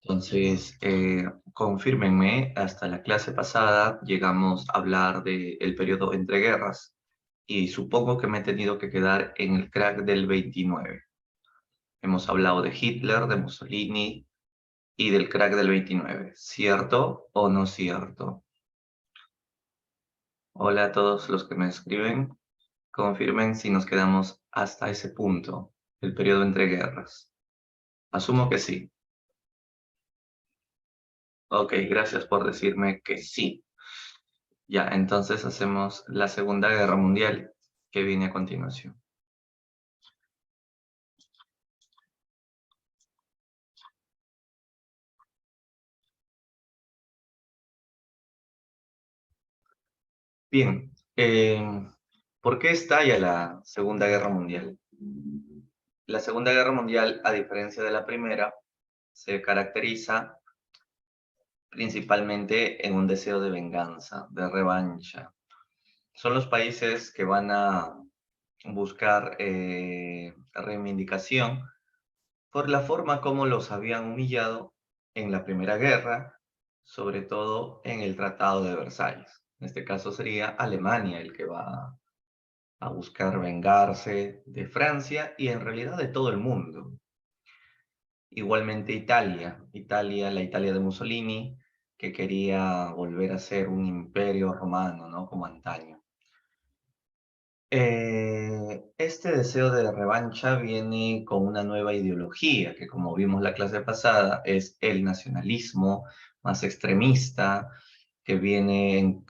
Entonces, confírmenme, hasta la clase pasada llegamos a hablar del periodo entre guerras y supongo que me he tenido que quedar en el crack del 29. Hemos hablado de Hitler, de Mussolini y del crack del 29. ¿Cierto o no cierto? Hola a todos los que me escriben. Confirmen si nos quedamos hasta ese punto, el periodo entre guerras. Asumo que sí. Ok, gracias por decirme que sí. Ya, entonces hacemos la Segunda Guerra Mundial, que viene a continuación. Bien, ¿por qué estalla la Segunda Guerra Mundial? La Segunda Guerra Mundial, a diferencia de la primera, se caracteriza principalmente en un deseo de venganza, de revancha. Son los países que van a buscar reivindicación por la forma como los habían humillado en la Primera Guerra, sobre todo en el Tratado de Versalles. En este caso sería Alemania el que va a buscar vengarse de Francia y en realidad de todo el mundo. Igualmente Italia, la Italia de Mussolini, que quería volver a ser un imperio romano, ¿no? Como antaño. Este deseo de revancha viene con una nueva ideología, que como vimos la clase pasada, es el nacionalismo más extremista, que viene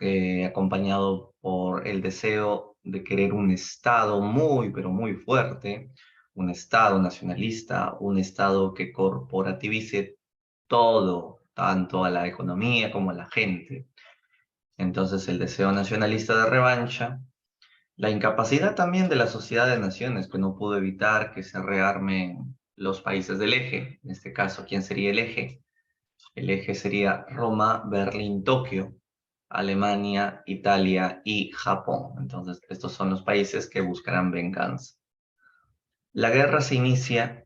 acompañado por el deseo de querer un Estado muy, pero muy fuerte, un Estado nacionalista, un Estado que corporativice todo, tanto a la economía como a la gente. Entonces el deseo nacionalista de revancha, la incapacidad también de la Sociedad de Naciones, que no pudo evitar que se rearmen los países del eje. En este caso, ¿quién sería el eje? El eje sería Roma, Berlín, Tokio, Alemania, Italia y Japón. Entonces, estos son los países que buscarán venganza. La guerra se inicia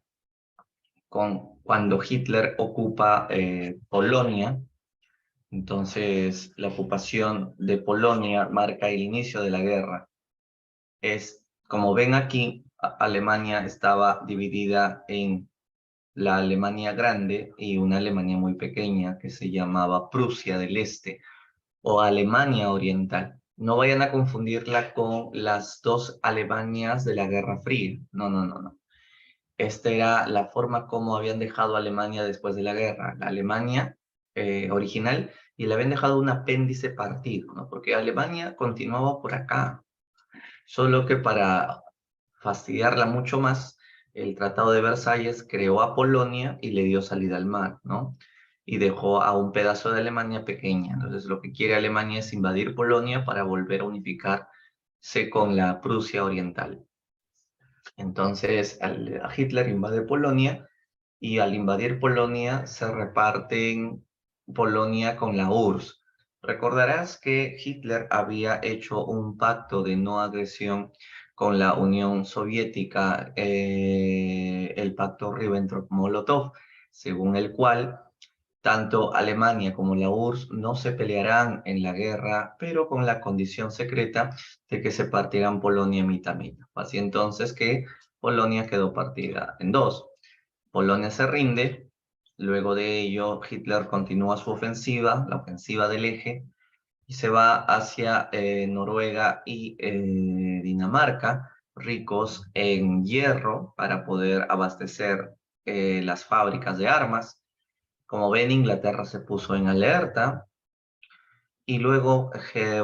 cuando Hitler ocupa Polonia. Entonces, la ocupación de Polonia marca el inicio de la guerra. Como ven aquí, Alemania estaba dividida en la Alemania grande y una Alemania muy pequeña que se llamaba Prusia del Este o Alemania Oriental. No vayan a confundirla con las dos Alemanias de la Guerra Fría. No, no, no, no. Esta era la forma como habían dejado a Alemania después de la guerra. La Alemania original y le habían dejado un apéndice partido, ¿no? Porque Alemania continuaba por acá. Solo que para fastidiarla mucho más, el Tratado de Versalles creó a Polonia y le dio salida al mar, ¿no? Y dejó a un pedazo de Alemania pequeña. Entonces, lo que quiere Alemania es invadir Polonia para volver a unificarse con la Prusia Oriental. Entonces, Hitler invade Polonia y al invadir Polonia se reparten Polonia con la URSS. Recordarás que Hitler había hecho un pacto de no agresión con la Unión Soviética, el pacto Ribbentrop-Molotov, según el cual tanto Alemania como la URSS no se pelearán en la guerra, pero con la condición secreta de que se partirán Polonia mitad mitad. Así entonces que Polonia quedó partida en dos. Polonia se rinde, luego de ello Hitler continúa su ofensiva, la ofensiva del eje, y se va hacia Noruega y Dinamarca, ricos en hierro para poder abastecer las fábricas de armas. Como ven, Inglaterra se puso en alerta y luego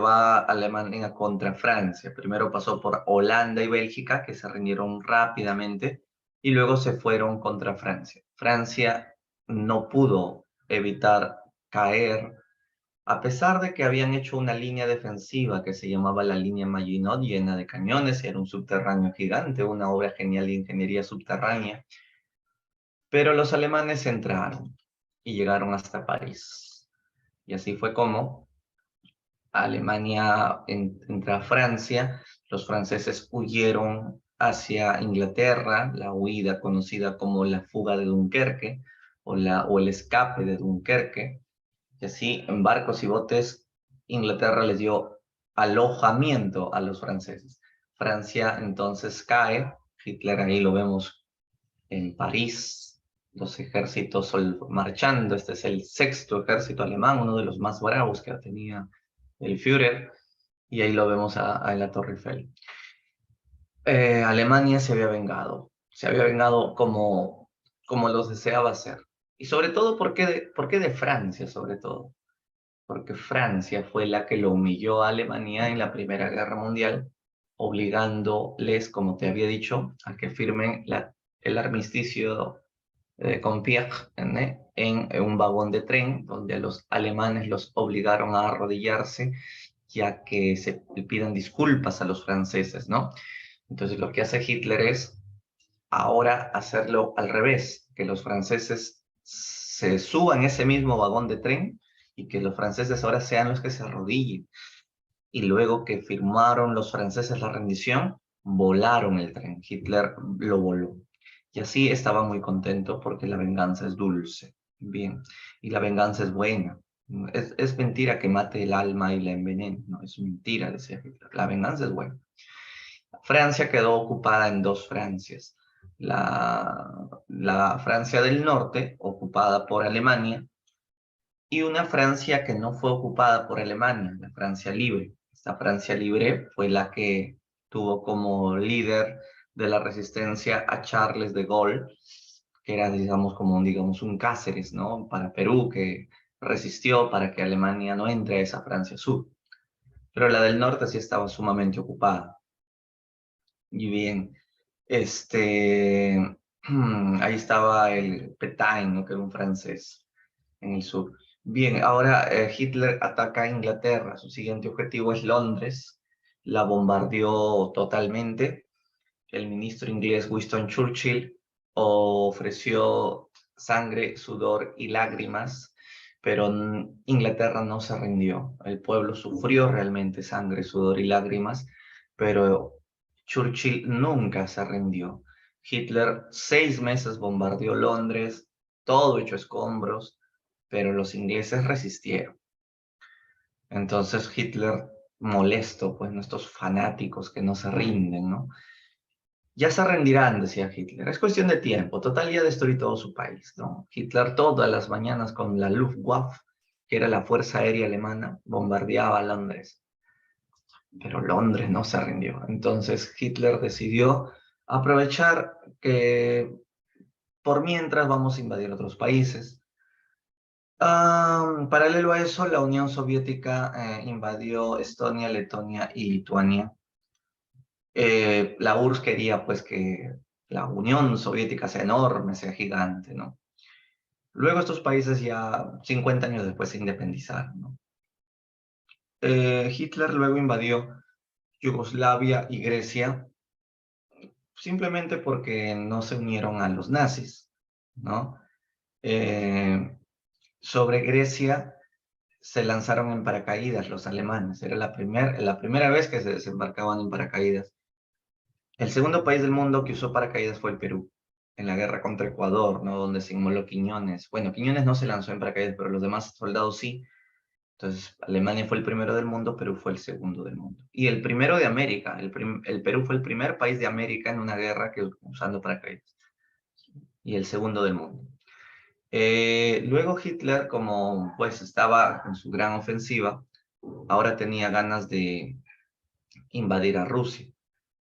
va Alemania contra Francia. Primero pasó por Holanda y Bélgica, que se rindieron rápidamente, y luego se fueron contra Francia. Francia no pudo evitar caer, a pesar de que habían hecho una línea defensiva que se llamaba la línea Maginot, llena de cañones, y era un subterráneo gigante, una obra genial de ingeniería subterránea. Pero los alemanes entraron y llegaron hasta París. Y así fue como Alemania entra a Francia, los franceses huyeron hacia Inglaterra, la huida conocida como la fuga de Dunkerque o el escape de Dunkerque, y así en barcos y botes Inglaterra les dio alojamiento a los franceses. Francia entonces cae, Hitler ahí lo vemos en París, los ejércitos marchando, este es el sexto ejército alemán, uno de los más bravos que tenía el Führer, y ahí lo vemos en la Torre Eiffel. Alemania se había vengado como los deseaba hacer. Y sobre todo, ¿por qué de Francia sobre todo? Porque Francia fue la que lo humilló a Alemania en la Primera Guerra Mundial, obligándoles, como te había dicho, a que firmen el armisticio con Pierre en un vagón de tren, donde a los alemanes los obligaron a arrodillarse, ya que se pidan disculpas a los franceses, ¿no? Entonces lo que hace Hitler es ahora hacerlo al revés, que los franceses se suban ese mismo vagón de tren y que los franceses ahora sean los que se arrodillen. Y luego que firmaron los franceses la rendición, volaron el tren. Hitler lo voló. Y así estaba muy contento porque la venganza es dulce. Bien. Y la venganza es buena. Es mentira que mate el alma y la envenene. No, es mentira, decía Hitler. La venganza es buena. Francia quedó ocupada en dos Francias. La Francia del Norte, ocupada por Alemania, y una Francia que no fue ocupada por Alemania, la Francia Libre. Esta Francia Libre fue la que tuvo como líder de la resistencia a Charles de Gaulle, que era, digamos, un Cáceres, ¿no? Para Perú, que resistió para que Alemania no entre a esa Francia Sur. Pero la del norte sí estaba sumamente ocupada. Y bien, ahí estaba el Pétain, ¿no? Que era un francés en el sur. Bien, ahora Hitler ataca a Inglaterra. Su siguiente objetivo es Londres. La bombardeó totalmente. El ministro inglés Winston Churchill ofreció sangre, sudor y lágrimas, pero Inglaterra no se rindió. El pueblo sufrió realmente sangre, sudor y lágrimas, pero Churchill nunca se rindió. Hitler 6 meses bombardeó Londres, todo hecho escombros, pero los ingleses resistieron. Entonces Hitler, molesto, pues, estos fanáticos que no se rinden, ¿no? Ya se rendirán, decía Hitler. Es cuestión de tiempo. Total, ya destruí todo su país, ¿no? Hitler todas las mañanas con la Luftwaffe, que era la Fuerza Aérea Alemana, bombardeaba Londres. Pero Londres no se rindió. Entonces Hitler decidió aprovechar que por mientras vamos a invadir otros países. Paralelo a eso, la Unión Soviética invadió Estonia, Letonia y Lituania. La URSS quería pues que la Unión Soviética sea enorme, sea gigante, ¿no? Luego estos países ya 50 años después se independizaron, ¿no? Hitler luego invadió Yugoslavia y Grecia simplemente porque no se unieron a los nazis, ¿no? Sobre Grecia se lanzaron en paracaídas los alemanes, era la primera vez que se desembarcaban en paracaídas. El segundo país del mundo que usó paracaídas fue el Perú, en la guerra contra Ecuador, ¿no? Donde se inmoló Quiñones. Bueno, Quiñones no se lanzó en paracaídas, pero los demás soldados sí. Entonces, Alemania fue el primero del mundo, Perú fue el segundo del mundo. Y el primero de América, el Perú fue el primer país de América en una guerra que usando paracaídas. Y el segundo del mundo. Luego Hitler, como pues estaba en su gran ofensiva, ahora tenía ganas de invadir a Rusia.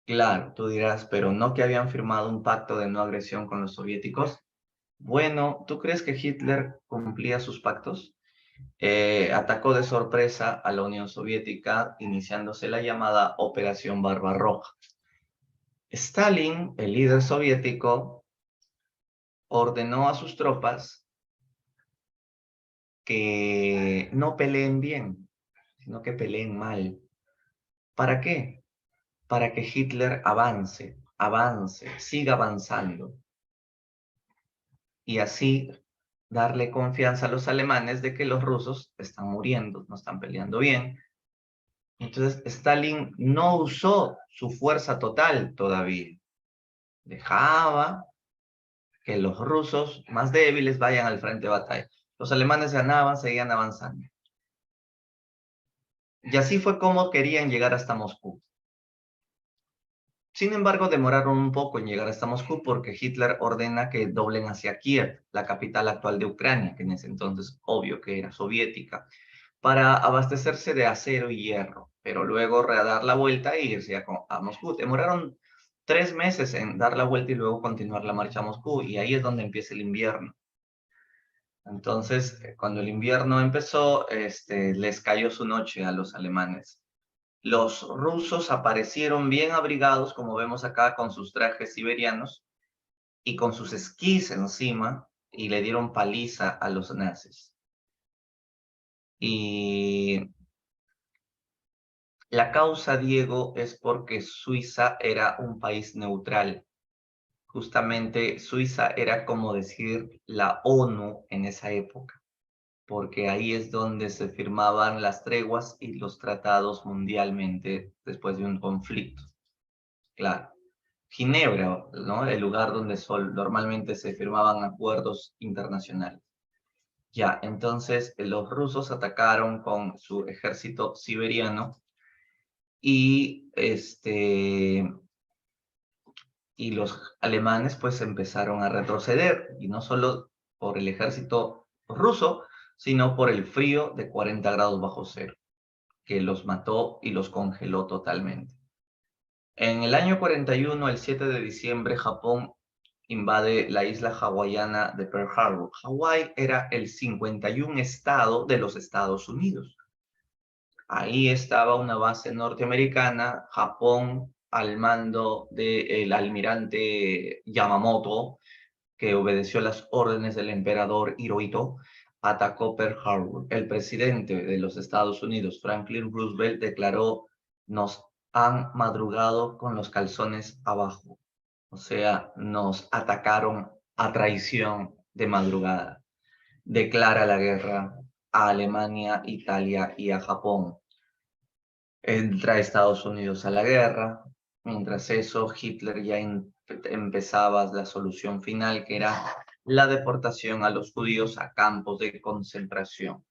Claro, tú dirás, pero no que habían firmado un pacto de no agresión con los soviéticos. Bueno, ¿tú crees que Hitler cumplía sus pactos? Atacó de sorpresa a la Unión Soviética, iniciándose la llamada Operación Barbarroja. Stalin, el líder soviético, ordenó a sus tropas que no peleen bien, sino que peleen mal. ¿Para qué? Para que Hitler avance, siga avanzando. Y así darle confianza a los alemanes de que los rusos están muriendo, no están peleando bien. Entonces, Stalin no usó su fuerza total todavía. Dejaba que los rusos más débiles vayan al frente de batalla. Los alemanes ganaban, seguían avanzando. Y así fue como querían llegar hasta Moscú. Sin embargo, demoraron un poco en llegar hasta Moscú porque Hitler ordena que doblen hacia Kiev, la capital actual de Ucrania, que en ese entonces obvio que era soviética, para abastecerse de acero y hierro, pero luego dar la vuelta e irse a Moscú. Demoraron 3 meses en dar la vuelta y luego continuar la marcha a Moscú, y ahí es donde empieza el invierno. Entonces, cuando el invierno empezó, les cayó su noche a los alemanes. Los rusos aparecieron bien abrigados, como vemos acá, con sus trajes siberianos y con sus esquís encima, y le dieron paliza a los nazis. Y la causa, Diego, es porque Suiza era un país neutral. Justamente Suiza era como decir la ONU en esa época, porque ahí es donde se firmaban las treguas y los tratados mundialmente después de un conflicto. Claro. Ginebra, ¿no? El lugar donde normalmente se firmaban acuerdos internacionales. Ya, entonces los rusos atacaron con su ejército siberiano y, y los alemanes pues empezaron a retroceder, y no solo por el ejército ruso, sino por el frío de 40 grados bajo cero, que los mató y los congeló totalmente. En el año 41, el 7 de diciembre, Japón invade la isla hawaiana de Pearl Harbor. Hawái era el 51 estado de los Estados Unidos. Ahí estaba una base norteamericana, Japón al mando del almirante Yamamoto, que obedeció las órdenes del emperador Hirohito, atacó Pearl Harbor. El presidente de los Estados Unidos, Franklin Roosevelt, declaró: nos han madrugado con los calzones abajo. O sea, nos atacaron a traición de madrugada. Declara la guerra a Alemania, Italia y a Japón. Entra Estados Unidos a la guerra. Mientras eso, Hitler ya empezaba la solución final, que era la deportación a los judíos a campos de concentración.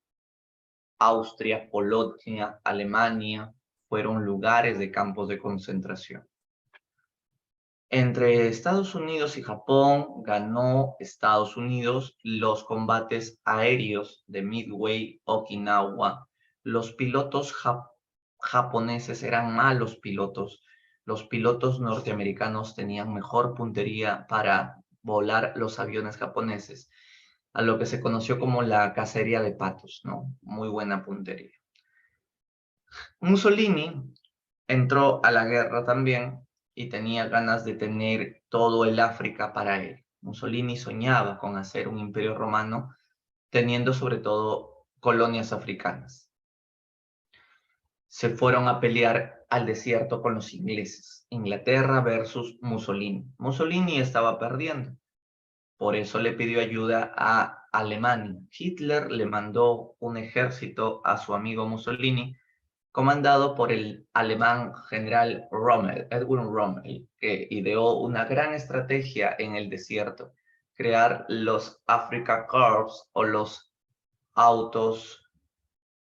Austria, Polonia, Alemania fueron lugares de campos de concentración. Entre Estados Unidos y Japón, ganó Estados Unidos los combates aéreos de Midway, Okinawa. Los pilotos japoneses eran malos pilotos. Los pilotos norteamericanos tenían mejor puntería para volar los aviones japoneses, a lo que se conoció como la cacería de patos, ¿no? Muy buena puntería. Mussolini entró a la guerra también y tenía ganas de tener todo el África para él. Mussolini soñaba con hacer un imperio romano, teniendo sobre todo colonias africanas. Se fueron a pelear al desierto con los ingleses. Inglaterra versus Mussolini. Mussolini estaba perdiendo. Por eso le pidió ayuda a Alemania. Hitler le mandó un ejército a su amigo Mussolini, comandado por el alemán general Rommel, Edwin Rommel, que ideó una gran estrategia en el desierto: crear los Africa Corps, o los autos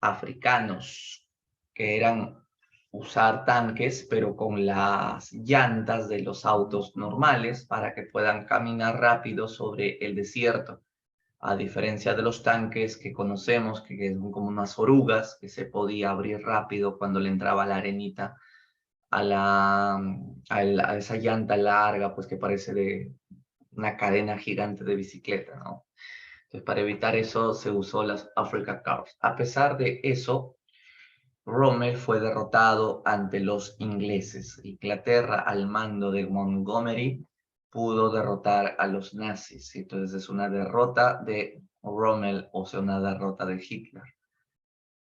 africanos, que eran usar tanques, pero con las llantas de los autos normales, para que puedan caminar rápido sobre el desierto, a diferencia de los tanques que conocemos, que son como unas orugas, que se podía abrir rápido cuando le entraba la arenita a esa llanta larga, pues que parece de una cadena gigante de bicicleta, ¿no? Entonces, para evitar eso, se usó las Africa Cars. A pesar de eso, Rommel fue derrotado ante los ingleses. Inglaterra, al mando de Montgomery, pudo derrotar a los nazis. Entonces es una derrota de Rommel, o sea, una derrota de Hitler.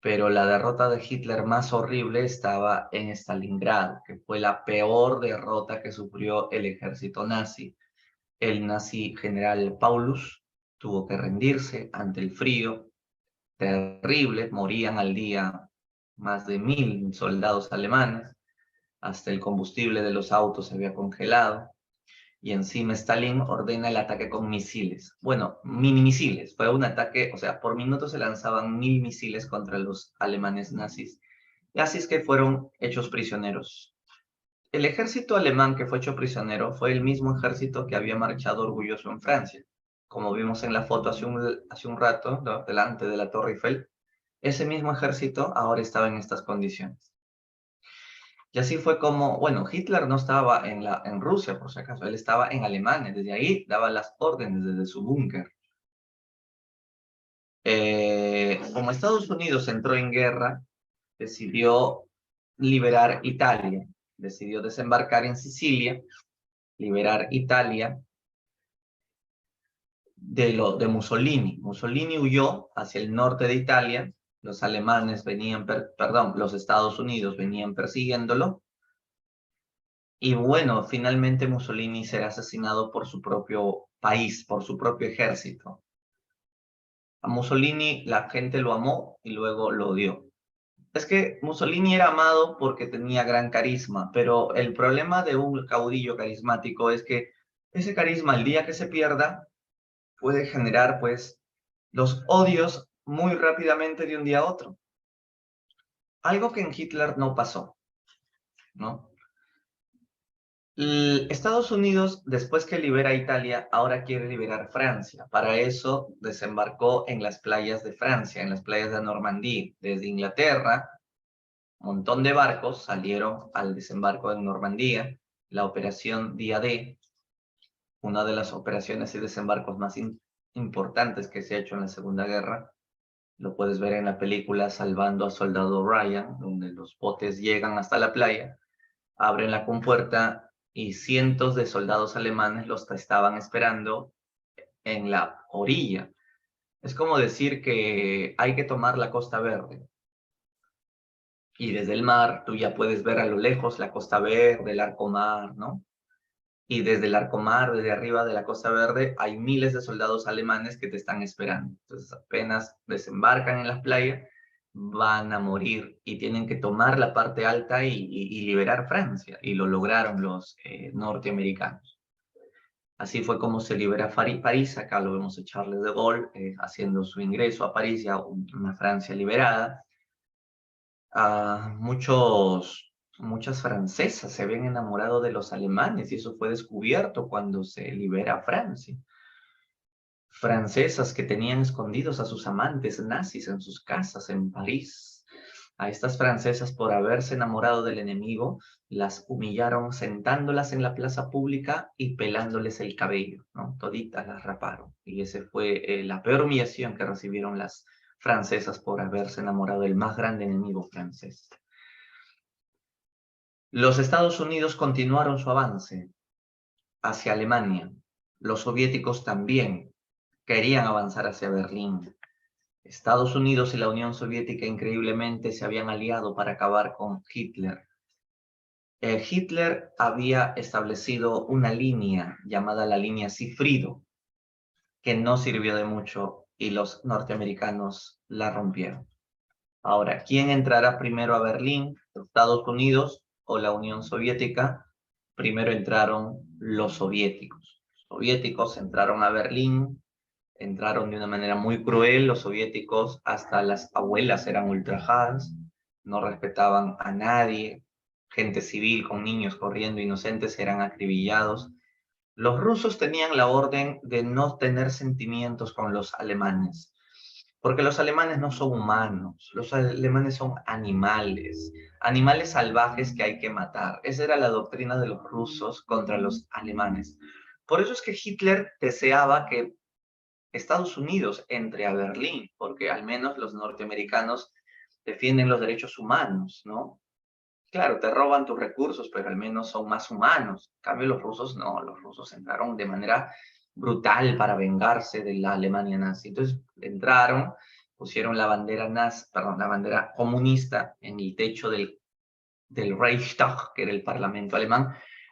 Pero la derrota de Hitler más horrible estaba en Stalingrado, que fue la peor derrota que sufrió el ejército nazi. El nazi general Paulus tuvo que rendirse ante el frío terrible. Morían al día más de 1000 soldados alemanes. Hasta el combustible de los autos se había congelado. y encima Stalin ordena el ataque con misiles. Bueno, mini misiles. Fue un ataque, o sea, por minuto se lanzaban 1000 misiles contra los alemanes nazis. Y así es que fueron hechos prisioneros. El ejército alemán que fue hecho prisionero fue el mismo ejército que había marchado orgulloso en Francia. Como vimos en la foto hace un rato, ¿no?, delante de la Torre Eiffel, ese mismo ejército ahora estaba en estas condiciones. Y así fue como, bueno, Hitler no estaba en Rusia, por si acaso, él estaba en Alemania, desde ahí daba las órdenes desde su búnker. Como Estados Unidos entró en guerra, decidió liberar Italia, decidió desembarcar en Sicilia, liberar Italia de Mussolini. Mussolini huyó hacia el norte de Italia, los alemanes venían, perdón, los Estados Unidos venían persiguiéndolo, y bueno, finalmente Mussolini será asesinado por su propio país, por su propio ejército. A Mussolini la gente lo amó y luego lo odió. Es que Mussolini era amado porque tenía gran carisma, pero el problema de un caudillo carismático es que ese carisma, el día que se pierda, puede generar pues los odios muy rápidamente de un día a otro. Algo que en Hitler no pasó, ¿no? Estados Unidos, después que libera Italia, ahora quiere liberar Francia. Para eso desembarcó en las playas de Francia, en las playas de Normandía. Desde Inglaterra, un montón de barcos salieron al desembarco en Normandía. La operación Día D, una de las operaciones y desembarcos más importantes que se ha hecho en la Segunda Guerra. Lo puedes ver en la película Salvando a Soldado Ryan, donde los botes llegan hasta la playa, abren la compuerta y cientos de soldados alemanes los estaban esperando en la orilla. Es como decir que hay que tomar la Costa Verde. Y desde el mar tú ya puedes ver a lo lejos la Costa Verde, el Arcomar, ¿no? Y desde el Arcomar, desde arriba de la Costa Verde, hay miles de soldados alemanes que te están esperando. Entonces apenas desembarcan en las playas, van a morir y tienen que tomar la parte alta y liberar Francia. Y lo lograron los norteamericanos. Así fue como se libera París. Acá lo vemos a Charles de Gaulle haciendo su ingreso a París, ya una Francia liberada. Muchas francesas se habían enamorado de los alemanes y eso fue descubierto cuando se libera Francia. Francesas que tenían escondidos a sus amantes nazis en sus casas en París. A estas francesas, por haberse enamorado del enemigo, las humillaron sentándolas en la plaza pública y pelándoles el cabello, ¿no? Toditas las raparon. Y esa fue la peor humillación que recibieron las francesas por haberse enamorado del más grande enemigo francés. Los Estados Unidos continuaron su avance hacia Alemania. Los soviéticos también querían avanzar hacia Berlín. Estados Unidos y la Unión Soviética increíblemente se habían aliado para acabar con Hitler. Hitler había establecido una línea llamada la línea Cifrido, que no sirvió de mucho y los norteamericanos la rompieron. Ahora, ¿quién entrará primero a Berlín? ¿Estados Unidos o la Unión Soviética? Primero entraron los soviéticos. Los soviéticos entraron a Berlín, entraron de una manera muy cruel. Los soviéticos, hasta las abuelas eran ultrajadas, no respetaban a nadie. Gente civil con niños corriendo inocentes eran acribillados. Los rusos tenían la orden de no tener sentimientos con los alemanes, porque los alemanes no son humanos, los alemanes son animales, animales salvajes que hay que matar. Esa era la doctrina de los rusos contra los alemanes. Por eso es que Hitler deseaba que Estados Unidos entre a Berlín, porque al menos los norteamericanos defienden los derechos humanos, ¿no? Claro, te roban tus recursos, pero al menos son más humanos. En cambio, los rusos no, los rusos entraron de manera brutal para vengarse de la Alemania nazi. Entonces entraron, pusieron la bandera nazi, perdón, la bandera comunista en el techo del Reichstag, que era el parlamento alemán.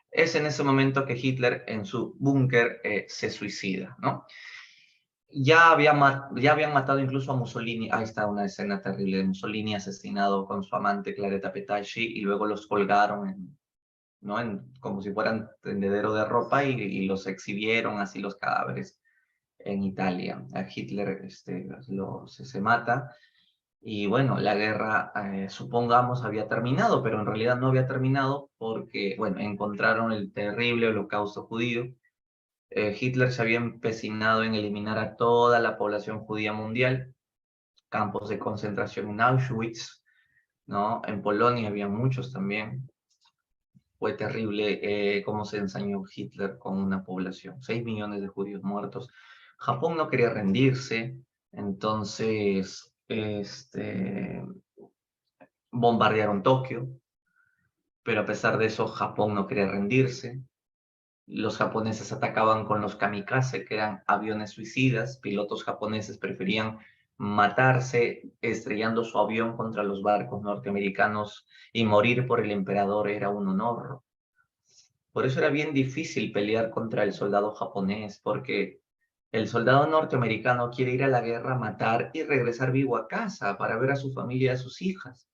Es en ese momento que Hitler en su búnker se suicida, ¿no? Ya habían matado incluso a Mussolini. Ahí está una escena terrible de Mussolini asesinado con su amante Claretta Petacci y luego los colgaron ¿no? Como si fueran tendedero de ropa y los exhibieron así los cadáveres en Italia. A Hitler se mata y bueno, la guerra, supongamos, había terminado, pero en realidad no había terminado porque, bueno, encontraron el terrible holocausto judío. Hitler se había empecinado en eliminar a toda la población judía mundial, campos de concentración en Auschwitz, ¿no? En Polonia había muchos también. Fue terrible cómo se ensañó Hitler con una población, 6 millones de judíos muertos. Japón no quería rendirse, entonces bombardearon Tokio, pero a pesar de eso Japón no quería rendirse. Los japoneses atacaban con los kamikaze, que eran aviones suicidas. Pilotos japoneses preferían matarse estrellando su avión contra los barcos norteamericanos y morir por el emperador era un honor. Por eso era bien difícil pelear contra el soldado japonés, porque el soldado norteamericano quiere ir a la guerra, matar y regresar vivo a casa para ver a su familia y a sus hijas.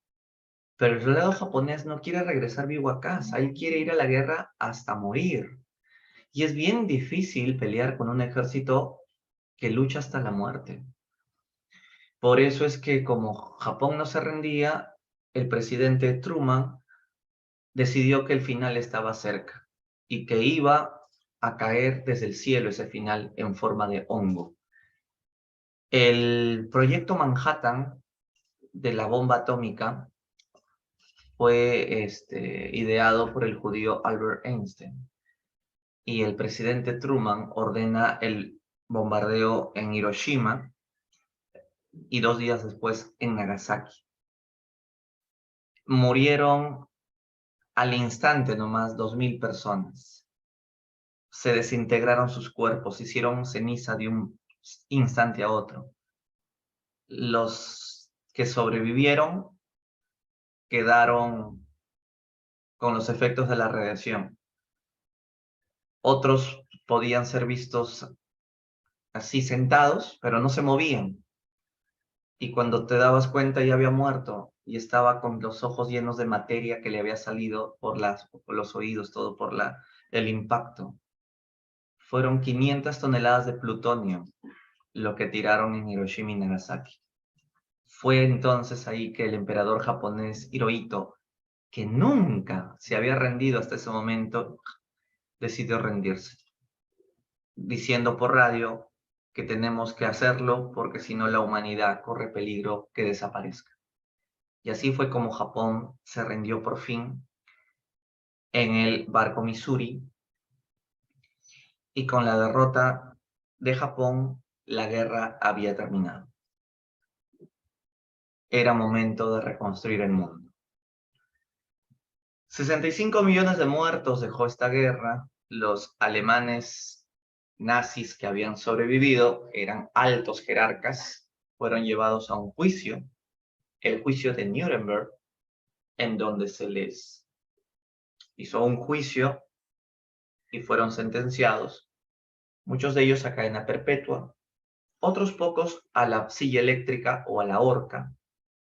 Pero el soldado japonés no quiere regresar vivo a casa, él quiere ir a la guerra hasta morir. Y es bien difícil pelear con un ejército que lucha hasta la muerte. Por eso es que como Japón no se rendía, el presidente Truman decidió que el final estaba cerca y que iba a caer desde el cielo ese final en forma de hongo. El proyecto Manhattan de la bomba atómica fue ideado por el judío Albert Einstein y el presidente Truman ordena el bombardeo en Hiroshima y 2 días después en Nagasaki. Murieron al instante nomás 2.000 personas. Se desintegraron sus cuerpos, hicieron ceniza de un instante a otro. Los que sobrevivieron quedaron con los efectos de la radiación. Otros podían ser vistos así sentados, pero no se movían. Y cuando te dabas cuenta ya había muerto y estaba con los ojos llenos de materia que le había salido por los oídos, todo por el impacto. Fueron 500 toneladas de plutonio lo que tiraron en Hiroshima y Nagasaki. Fue entonces ahí que el emperador japonés Hirohito, que nunca se había rendido hasta ese momento, decidió rendirse, diciendo por radio que tenemos que hacerlo porque si no la humanidad corre peligro que desaparezca. Y así fue como Japón se rindió por fin en el barco Missouri y con la derrota de Japón la guerra había terminado. Era momento de reconstruir el mundo. 65 millones de muertos dejó esta guerra. Los alemanes nazis que habían sobrevivido eran altos jerarcas, fueron llevados a un juicio, el juicio de Nuremberg, en donde se les hizo un juicio y fueron sentenciados, muchos de ellos a cadena perpetua, otros pocos a la silla eléctrica o a la horca,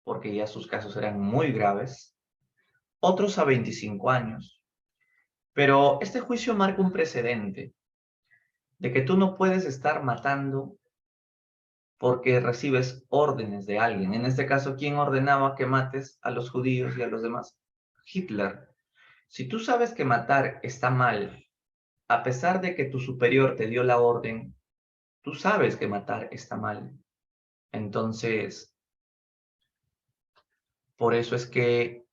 porque ya sus casos eran muy graves, otros a 25 años. Pero este juicio marca un precedente de que tú no puedes estar matando porque recibes órdenes de alguien. En este caso, ¿quién ordenaba que mates a los judíos y a los demás? Hitler. Si tú sabes que matar está mal, a pesar de que tu superior te dio la orden, tú sabes que matar está mal. Entonces, por eso es que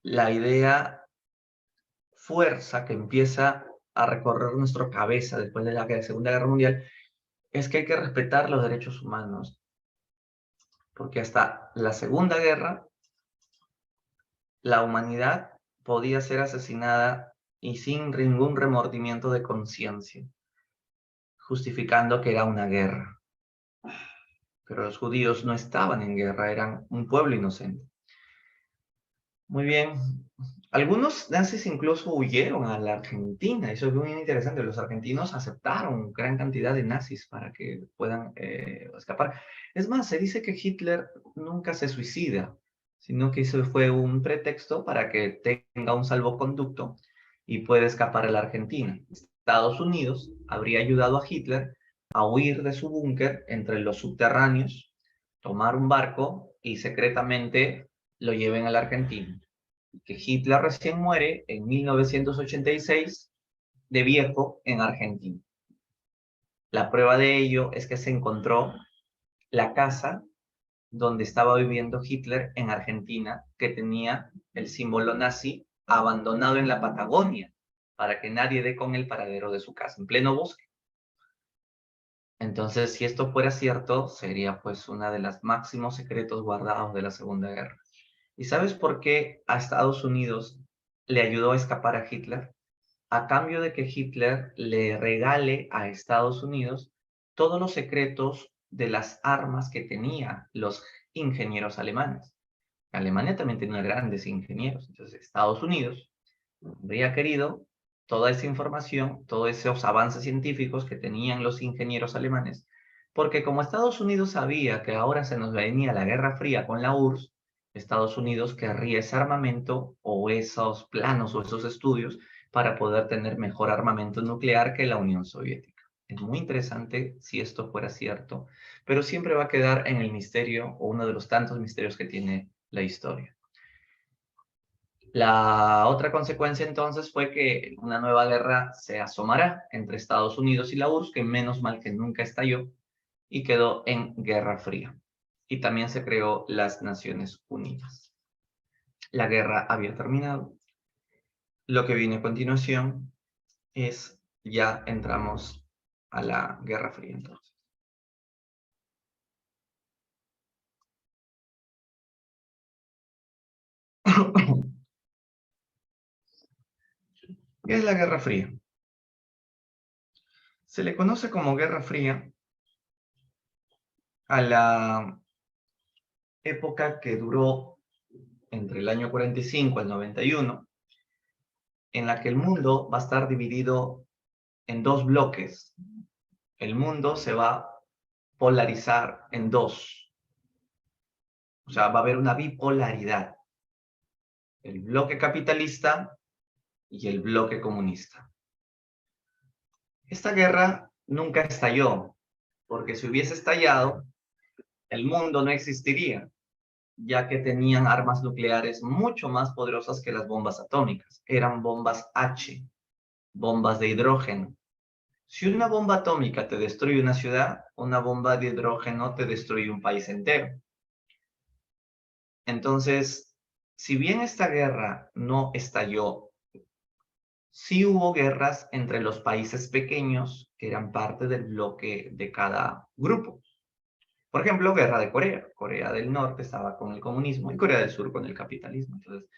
la idea fuerza que empieza a recorrer nuestra cabeza después de la Segunda Guerra Mundial es que hay que respetar los derechos humanos, porque hasta la Segunda Guerra la humanidad podía ser asesinada y sin ningún remordimiento de conciencia, justificando que era una guerra. Pero los judíos no estaban en guerra, eran un pueblo inocente. Muy bien. Algunos nazis incluso huyeron a la Argentina. Eso es muy interesante. Los argentinos aceptaron gran cantidad de nazis para que puedan escapar. Es más, se dice que Hitler nunca se suicida, sino que eso fue un pretexto para que tenga un salvoconducto y pueda escapar a la Argentina. Estados Unidos habría ayudado a Hitler a huir de su búnker entre los subterráneos, tomar un barco y secretamente lo lleven a la Argentina. Que Hitler recién muere en 1986 de viejo en Argentina. La prueba de ello es que se encontró la casa donde estaba viviendo Hitler en Argentina, que tenía el símbolo nazi abandonado en la Patagonia, para que nadie dé con el paradero de su casa, en pleno bosque. Entonces, si esto fuera cierto, sería pues uno de los máximos secretos guardados de la Segunda Guerra. ¿Y sabes por qué a Estados Unidos le ayudó a escapar a Hitler? A cambio de que Hitler le regale a Estados Unidos todos los secretos de las armas que tenían los ingenieros alemanes. Alemania también tenía grandes ingenieros, entonces Estados Unidos habría querido toda esa información, todos esos avances científicos que tenían los ingenieros alemanes, porque como Estados Unidos sabía que ahora se nos venía la Guerra Fría con la URSS, Estados Unidos querría ese armamento o esos planos o esos estudios para poder tener mejor armamento nuclear que la Unión Soviética. Es muy interesante si esto fuera cierto, pero siempre va a quedar en el misterio o uno de los tantos misterios que tiene la historia. La otra consecuencia entonces fue que una nueva guerra se asomará entre Estados Unidos y la URSS, que menos mal que nunca estalló y quedó en Guerra Fría. Y también se creó las Naciones Unidas. La guerra había terminado. Lo que viene a continuación es, ya entramos a la Guerra Fría entonces. ¿Qué es la Guerra Fría? Se le conoce como Guerra Fría a la época que duró entre el año 45 al 91, en la que el mundo va a estar dividido en dos bloques. El mundo se va a polarizar en dos. O sea, va a haber una bipolaridad. El bloque capitalista y el bloque comunista. Esta guerra nunca estalló, porque si hubiese estallado, el mundo no existiría, ya que tenían armas nucleares mucho más poderosas que las bombas atómicas. Eran bombas H, bombas de hidrógeno. Si una bomba atómica te destruye una ciudad, una bomba de hidrógeno te destruye un país entero. Entonces, si bien esta guerra no estalló, sí hubo guerras entre los países pequeños que eran parte del bloque de cada grupo. Por ejemplo, guerra de Corea. Corea del Norte estaba con el comunismo y Corea del Sur con el capitalismo. Entonces,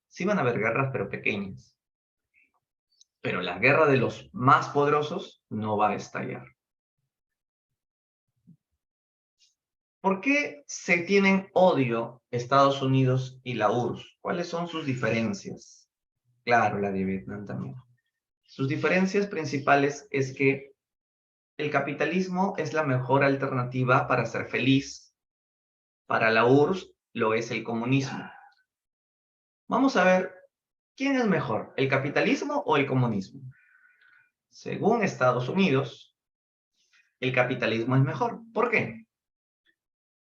sí van a haber guerras, pero pequeñas. Pero la guerra de los más poderosos no va a estallar. ¿Por qué se tienen odio Estados Unidos y la URSS? ¿Cuáles son sus diferencias? Claro, la de Vietnam también. Sus diferencias principales es que el capitalismo es la mejor alternativa para ser feliz. Para la URSS lo es el comunismo. Vamos a ver, ¿quién es mejor, el capitalismo o el comunismo? Según Estados Unidos, el capitalismo es mejor. ¿Por qué?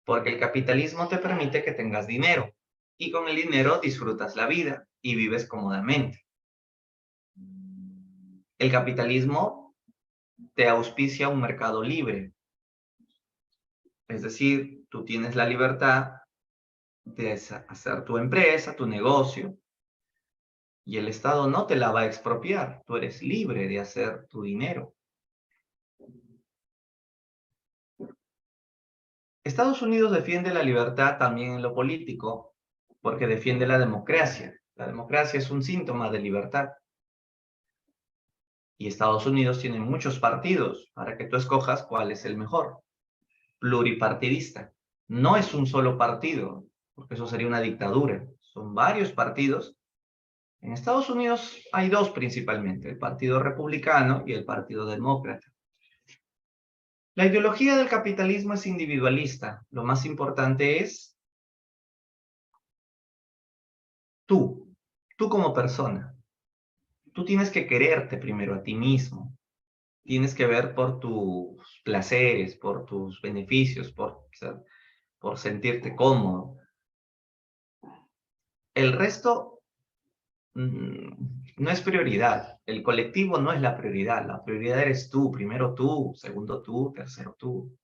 Porque el capitalismo te permite que tengas dinero y con el dinero disfrutas la vida y vives cómodamente. El capitalismo te auspicia un mercado libre, es decir, tú tienes la libertad de hacer tu empresa, tu negocio, y el Estado no te la va a expropiar, tú eres libre de hacer tu dinero. Estados Unidos defiende la libertad también en lo político, porque defiende la democracia. La democracia es un síntoma de libertad. Y Estados Unidos tiene muchos partidos para que tú escojas cuál es el mejor. Pluripartidista. No es un solo partido, porque eso sería una dictadura. Son varios partidos. En Estados Unidos hay dos principalmente, el Partido Republicano y el Partido Demócrata. La ideología del capitalismo es individualista. Lo más importante es Tú como persona, tú tienes que quererte primero a ti mismo. Tienes que ver por tus placeres, por tus beneficios, por sentirte cómodo. El resto no es prioridad. El colectivo no es la prioridad. La prioridad eres tú. Primero tú, segundo tú, tercero tú.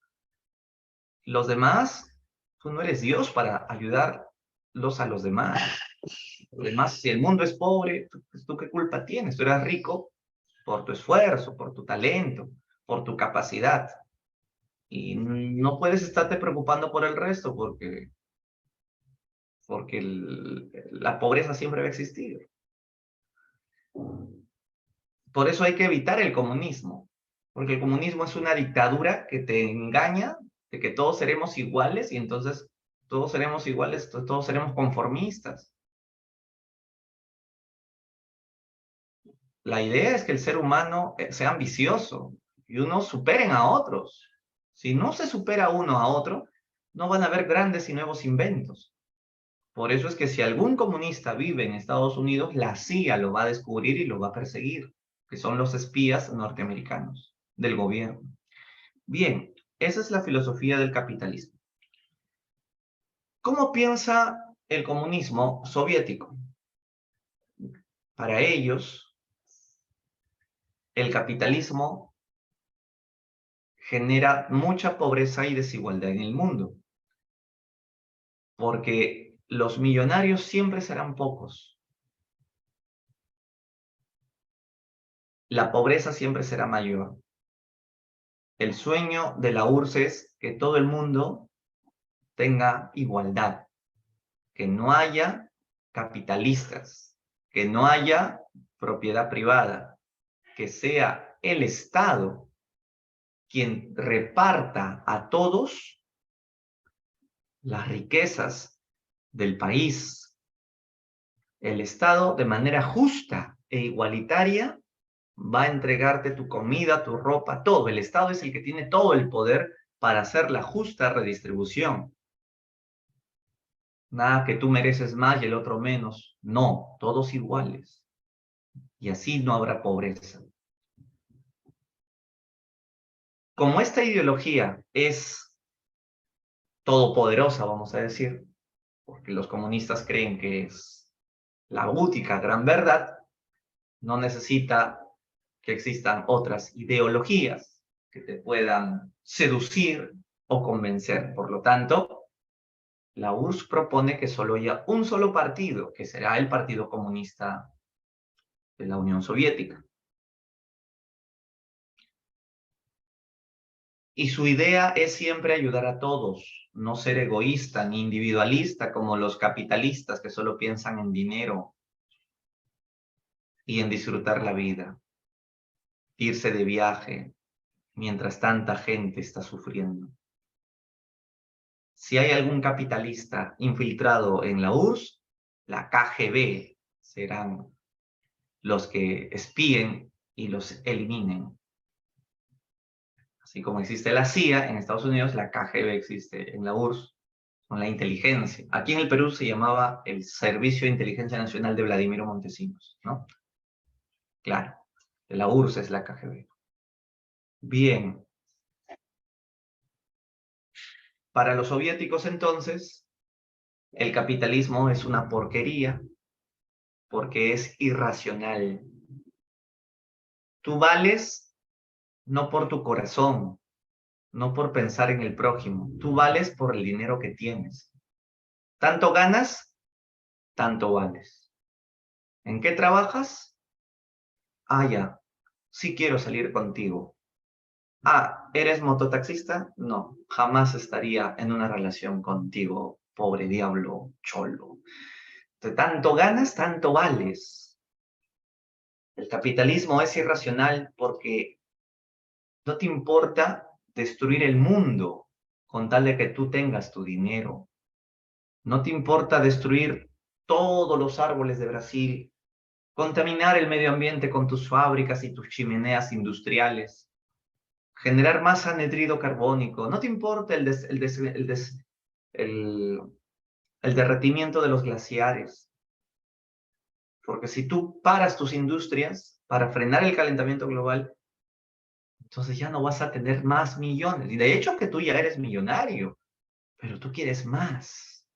Los demás, tú no eres Dios para ayudarlos a los demás. Los demás, si el mundo es pobre, ¿tú qué culpa tienes? Tú eres rico por tu esfuerzo, por tu talento, por tu capacidad. Y no puedes estarte preocupando por el resto porque la pobreza siempre va a existir. Por eso hay que evitar el comunismo, porque el comunismo es una dictadura que te engaña de que todos seremos iguales y entonces todos seremos iguales, todos seremos conformistas. La idea es que el ser humano sea ambicioso y unos superen a otros. Si no se supera uno a otro, no van a haber grandes y nuevos inventos. Por eso es que si algún comunista vive en Estados Unidos, la CIA lo va a descubrir y lo va a perseguir, que son los espías norteamericanos del gobierno. Bien, esa es la filosofía del capitalismo. ¿Cómo piensa el comunismo soviético? Para ellos, el capitalismo genera mucha pobreza y desigualdad en el mundo, porque los millonarios siempre serán pocos, la pobreza siempre será mayor. El sueño de la URSS es que todo el mundo tenga igualdad, que no haya capitalistas, que no haya propiedad privada, que sea el Estado quien reparta a todos las riquezas del país. El Estado, de manera justa e igualitaria, va a entregarte tu comida, tu ropa, todo. El Estado es el que tiene todo el poder para hacer la justa redistribución. Nada que tú mereces más y el otro menos. No, todos iguales. Y así no habrá pobreza. Como esta ideología es todopoderosa, vamos a decir, porque los comunistas creen que es la única gran verdad, no necesita que existan otras ideologías que te puedan seducir o convencer. Por lo tanto, la URSS propone que solo haya un solo partido, que será el Partido Comunista de la Unión Soviética. Y su idea es siempre ayudar a todos, no ser egoísta ni individualista como los capitalistas que solo piensan en dinero y en disfrutar la vida, irse de viaje mientras tanta gente está sufriendo. Si hay algún capitalista infiltrado en la URSS, la KGB serán los que espíen y los eliminen. Así como existe la CIA en Estados Unidos, la KGB existe en la URSS, con la inteligencia. Aquí en el Perú se llamaba el Servicio de Inteligencia Nacional de Vladimiro Montesinos, ¿no? Claro, la URSS es la KGB. Bien. Para los soviéticos entonces, el capitalismo es una porquería porque es irracional. Tú vales no por tu corazón, no por pensar en el prójimo. Tú vales por el dinero que tienes. Tanto ganas, tanto vales. ¿En qué trabajas? Ah, ya, sí quiero salir contigo. Ah, ¿eres mototaxista? No, jamás estaría en una relación contigo, pobre diablo cholo. De tanto ganas, tanto vales. El capitalismo es irracional porque no te importa destruir el mundo con tal de que tú tengas tu dinero. No te importa destruir todos los árboles de Brasil, contaminar el medio ambiente con tus fábricas y tus chimeneas industriales, generar más anhídrido carbónico. No te importa el derretimiento de los glaciares. Porque si tú paras tus industrias para frenar el calentamiento global, entonces ya no vas a tener más millones. Y de hecho que tú ya eres millonario, pero tú quieres más.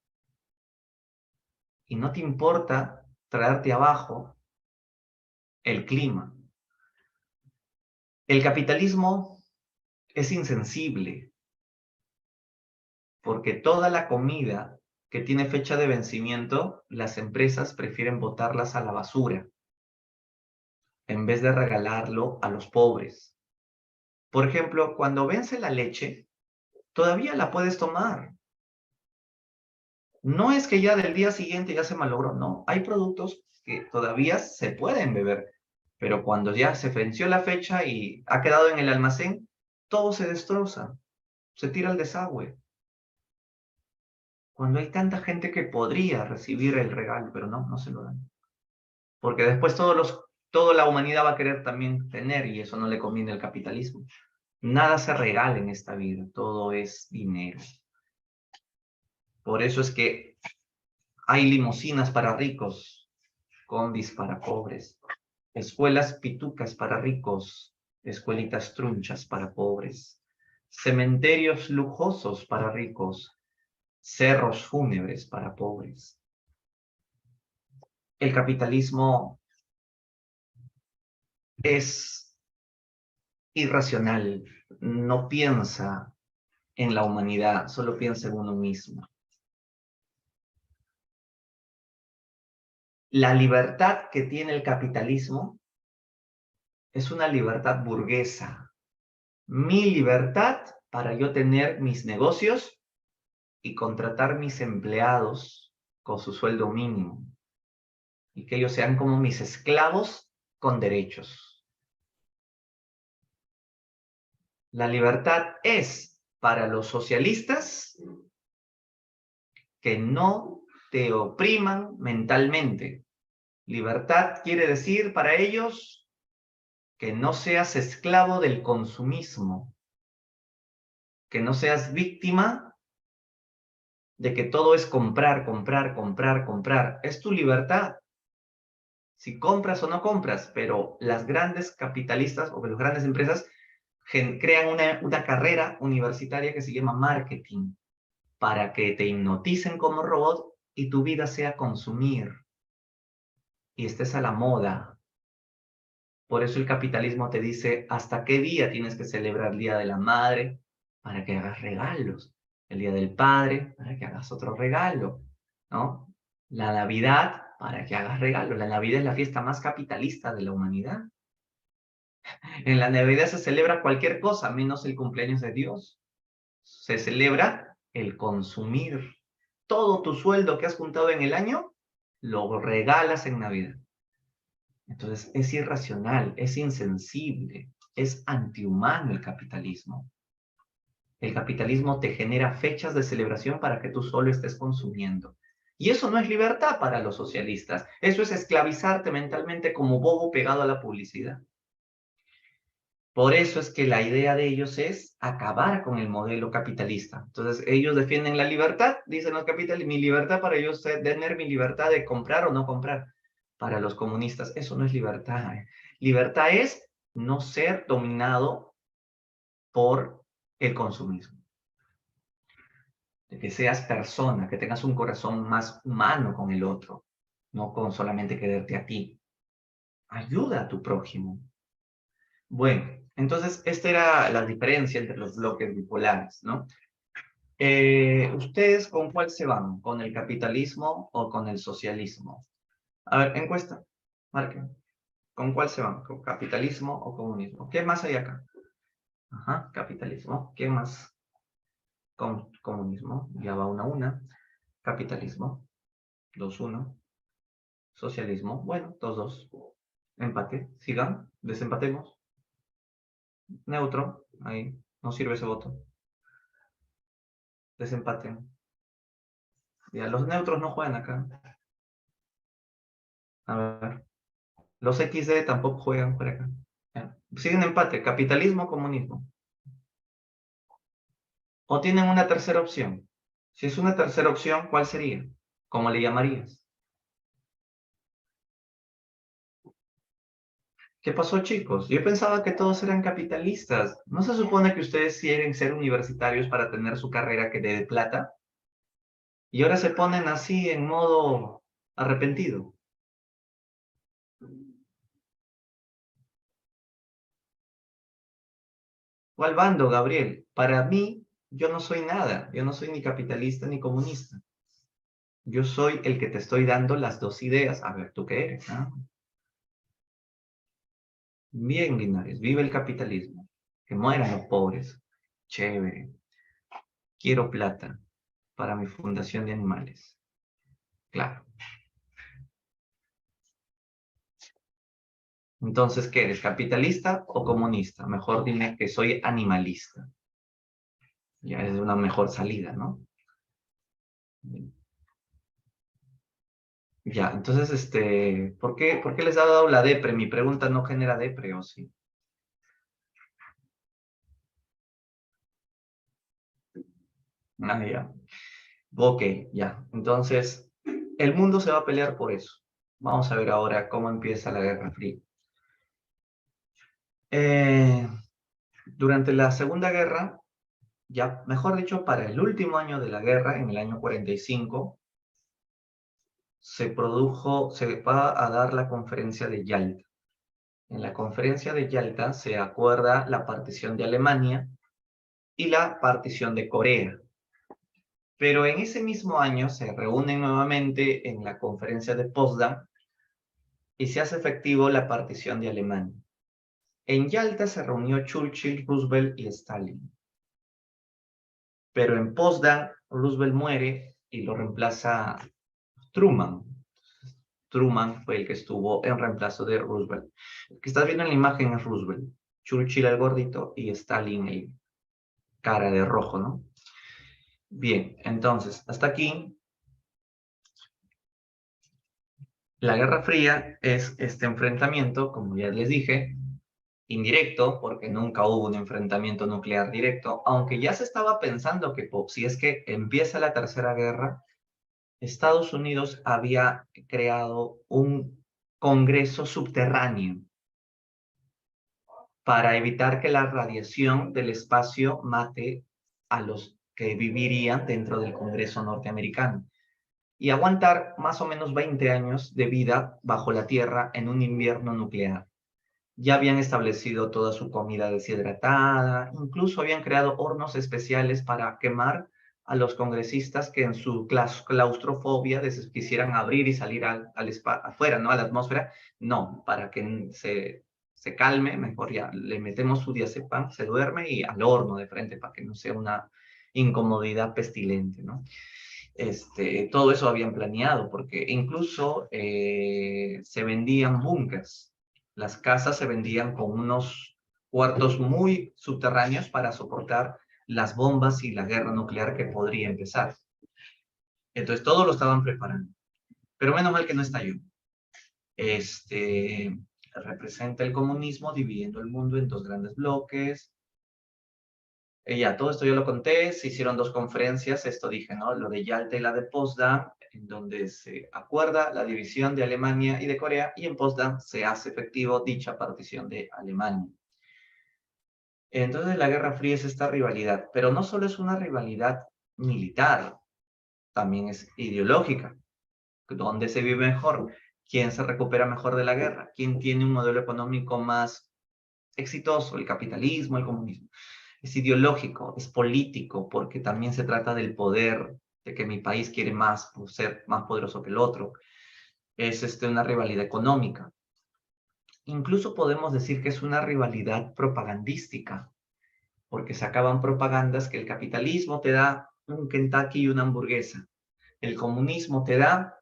Y no te importa traerte abajo el clima. El capitalismo es insensible porque toda la comida que tiene fecha de vencimiento, las empresas prefieren botarlas a la basura en vez de regalarlo a los pobres. Por ejemplo, cuando vence la leche, todavía la puedes tomar. No es que ya del día siguiente ya se malogró, no. Hay productos que todavía se pueden beber, pero cuando ya se venció la fecha y ha quedado en el almacén, todo se destroza, se tira al desagüe. Cuando hay tanta gente que podría recibir el regalo, pero no se lo dan. Porque después toda la humanidad va a querer también tener y eso no le conviene al capitalismo. Nada se regala en esta vida, todo es dinero. Por eso es que hay limusinas para ricos, combis para pobres, escuelas pitucas para ricos, escuelitas trunchas para pobres, cementerios lujosos para ricos, cerros fúnebres para pobres. El capitalismo es irracional, no piensa en la humanidad, solo piensa en uno mismo. La libertad que tiene el capitalismo es una libertad burguesa. Mi libertad para yo tener mis negocios y contratar mis empleados con su sueldo mínimo y que ellos sean como mis esclavos con derechos. La libertad es para los socialistas que no te opriman mentalmente. Libertad quiere decir para ellos que no seas esclavo del consumismo, que no seas víctima de que todo es comprar, comprar, comprar, comprar. Es tu libertad. Si compras o no compras, pero las grandes capitalistas o las grandes empresas crean una carrera universitaria que se llama marketing para que te hipnoticen como robot y tu vida sea consumir y estés a la moda. Por eso el capitalismo te dice hasta qué día tienes que celebrar el Día de la Madre para que hagas regalos, el Día del Padre para que hagas otro regalo, ¿no? La Navidad para que hagas regalos. La Navidad es la fiesta más capitalista de la humanidad. En la Navidad se celebra cualquier cosa, menos el cumpleaños de Dios. Se celebra el consumir. Todo tu sueldo que has juntado en el año, lo regalas en Navidad. Entonces es irracional, es insensible, es antihumano el capitalismo. El capitalismo te genera fechas de celebración para que tú solo estés consumiendo. Y eso no es libertad para los socialistas. Eso es esclavizarte mentalmente como bobo pegado a la publicidad. Por eso es que la idea de ellos es acabar con el modelo capitalista. Entonces, ellos defienden la libertad, dicen los capitalistas, mi libertad para ellos es tener mi libertad de comprar o no comprar. Para los comunistas, eso no es libertad. Libertad es no ser dominado por el consumismo. De que seas persona, que tengas un corazón más humano con el otro, no con solamente quererte a ti. Ayuda a tu prójimo. Bueno, entonces esta era la diferencia entre los bloques bipolares, ¿no? ¿Ustedes con cuál se van? ¿Con el capitalismo o con el socialismo? A ver, encuesta, marquen. ¿Con cuál se van? ¿Con capitalismo o comunismo? ¿Qué más hay acá? Ajá, capitalismo. ¿Qué más? Con comunismo. Ya va 1-1. Capitalismo. 2-1. Socialismo. Bueno, 2-2. Empate. Sigan. Desempatemos. Neutro. Ahí. No sirve ese voto. Desempaten. Ya, los neutros no juegan acá. A ver. Los XD tampoco juegan por acá. Ya. Siguen empate. Capitalismo o comunismo. O tienen una tercera opción. Si es una tercera opción, ¿cuál sería? ¿Cómo le llamarías? ¿Qué pasó, chicos? Yo pensaba que todos eran capitalistas. ¿No se supone que ustedes quieren ser universitarios para tener su carrera que dé de plata? Y ahora se ponen así en modo arrepentido. ¿Cuál bando, Gabriel? Para mí, yo no soy nada. Yo no soy ni capitalista ni comunista. Yo soy el que te estoy dando las dos ideas. A ver, ¿tú qué eres? ¿Ah? Bien, Linares, vive el capitalismo. Que mueran los pobres. Chévere. Quiero plata para mi fundación de animales. Claro. Entonces, ¿qué eres? ¿Capitalista o comunista? Mejor dime que soy animalista. Ya es una mejor salida, ¿no? Ya, entonces, ¿por qué les ha dado la depre? Mi pregunta no genera depre, ¿o sí? Ah, ya. Ok, ya. Entonces, el mundo se va a pelear por eso. Vamos a ver ahora cómo empieza la Guerra Fría. Eh, durante la Segunda Guerra, ya mejor dicho, para el último año de la guerra, en el año 45, se va a dar la conferencia de Yalta. En la conferencia de Yalta se acuerda la partición de Alemania y la partición de Corea. Pero en ese mismo año se reúnen nuevamente en la conferencia de Potsdam y se hace efectivo la partición de Alemania. En Yalta se reunió Churchill, Roosevelt y Stalin. Pero en Potsdam, Roosevelt muere y lo reemplaza Truman. Truman fue el que estuvo en reemplazo de Roosevelt. El que estás viendo en la imagen es Roosevelt. Churchill el gordito y Stalin el cara de rojo, ¿no? Bien, entonces, hasta aquí, la Guerra Fría es este enfrentamiento, como ya les dije, indirecto, porque nunca hubo un enfrentamiento nuclear directo, aunque ya se estaba pensando que si es que empieza la Tercera Guerra, Estados Unidos había creado un Congreso subterráneo para evitar que la radiación del espacio mate a los que vivirían dentro del Congreso norteamericano y aguantar más o menos 20 años de vida bajo la Tierra en un invierno nuclear. Ya habían establecido toda su comida deshidratada, incluso habían creado hornos especiales para quemar a los congresistas que en su claustrofobia quisieran abrir y salir afuera, ¿no? A la atmósfera. No, para que se calme, mejor ya le metemos su diazepam, se duerme y al horno de frente para que no sea una incomodidad pestilente, ¿no? Todo eso habían planeado, porque incluso se vendían búnkers. Las casas se vendían con unos cuartos muy subterráneos para soportar las bombas y la guerra nuclear que podría empezar. Entonces, todo lo estaban preparando. Pero menos mal que no estalló. Representa el comunismo dividiendo el mundo en dos grandes bloques. Ya, todo esto yo lo conté, se hicieron dos conferencias, esto dije, ¿no? Lo de Yalta y la de Potsdam, en donde se acuerda la división de Alemania y de Corea, y en Potsdam se hace efectivo dicha partición de Alemania. Entonces la Guerra Fría es esta rivalidad, pero no solo es una rivalidad militar, también es ideológica. ¿Dónde se vive mejor? ¿Quién se recupera mejor de la guerra? ¿Quién tiene un modelo económico más exitoso? ¿El capitalismo, el comunismo? Es ideológico, es político, porque también se trata del poder, de que mi país quiere más, por ser más poderoso que el otro. Es una rivalidad económica. Incluso podemos decir que es una rivalidad propagandística, porque sacaban propagandas que el capitalismo te da un Kentucky y una hamburguesa. El comunismo te da